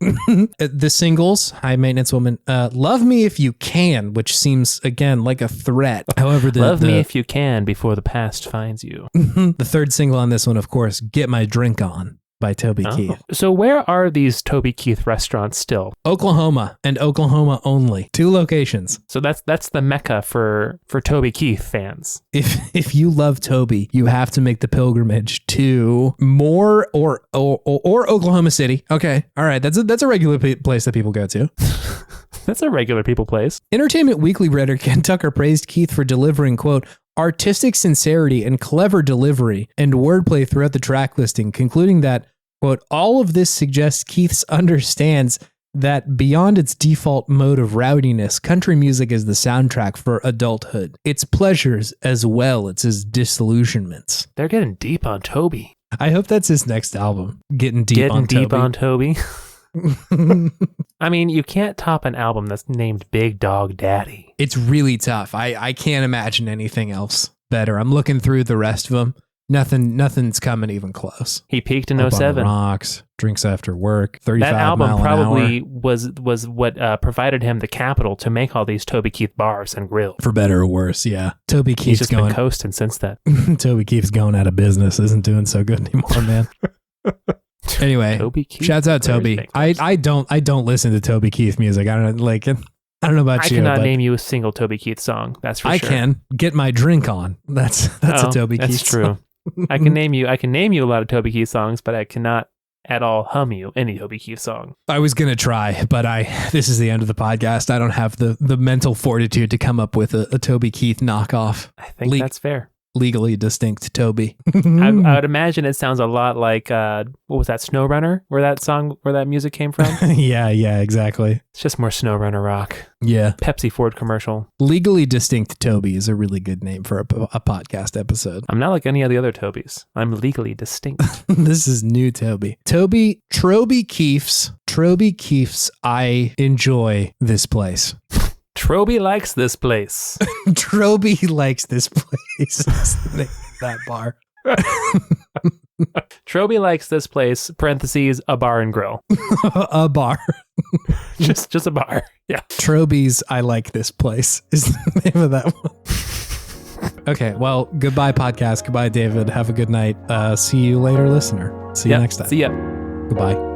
The singles, High Maintenance Woman, Love Me If You Can, which seems, again, like a threat. However, Love Me If You Can Before the Past Finds You. The 3rd single on this one, of course, Get My Drink On by Toby Keith. So where are these Toby Keith restaurants still? Oklahoma and Oklahoma only. 2 locations. So that's the mecca for Toby Keith fans. If you love Toby, you have to make the pilgrimage to Moore or Oklahoma City. Okay, all right, that's a regular place that people go to. That's a regular people place. Entertainment Weekly writer Ken Tucker praised Keith for delivering, quote, artistic sincerity and clever delivery and wordplay throughout the track listing, concluding that, quote, all of this suggests Keith's understands that beyond its default mode of rowdiness, country music is the soundtrack for adulthood. Its pleasures as well as its disillusionments. They're getting deep on Toby. I hope that's his next album. Getting deep on Toby. I mean, you can't top an album that's named Big Dog Daddy. It's really tough. I can't imagine anything else better. I'm looking through the rest of them. Nothing's coming even close. He peaked in Up on 07. Rocks, Drinks After Work, 35 That album mile an probably hour. was what provided him the capital to make all these Toby Keith bars and grills. For better or worse, yeah. Toby He's Keith's just going. been coasting since then. Toby Keith's going out of business. Isn't doing so good anymore, man. Anyway, Toby Keith, shouts out Toby. I don't listen to Toby Keith music. I don't know about I you. cannot but name you a single Toby Keith song. That's for I sure. can Get My Drink On. That's a Toby Keith. That's true. Song. I can name you a lot of Toby Keith songs, but I cannot at all hum you any Toby Keith song. I was gonna try, but this is the end of the podcast. I don't have the mental fortitude to come up with a Toby Keith knockoff. I think that's fair. Legally distinct Toby. I would imagine it sounds a lot like what was that, SnowRunner, where that music came from? yeah, exactly. It's just more SnowRunner rock. Yeah. Pepsi Ford commercial. Legally distinct Toby is a really good name for a podcast episode. I'm not like any of the other Tobys. I'm legally distinct. This is new Toby. Troby Keefs, I enjoy this place. Troby likes this place. Troby likes this place. That bar. Troby likes this place, parentheses, a bar and grill. A bar. just a bar. Yeah. Troby's I like this place is the name of that one. Okay, well, goodbye podcast. Goodbye, David. Have a good night. See you later, listener. See you next time. See ya. Goodbye.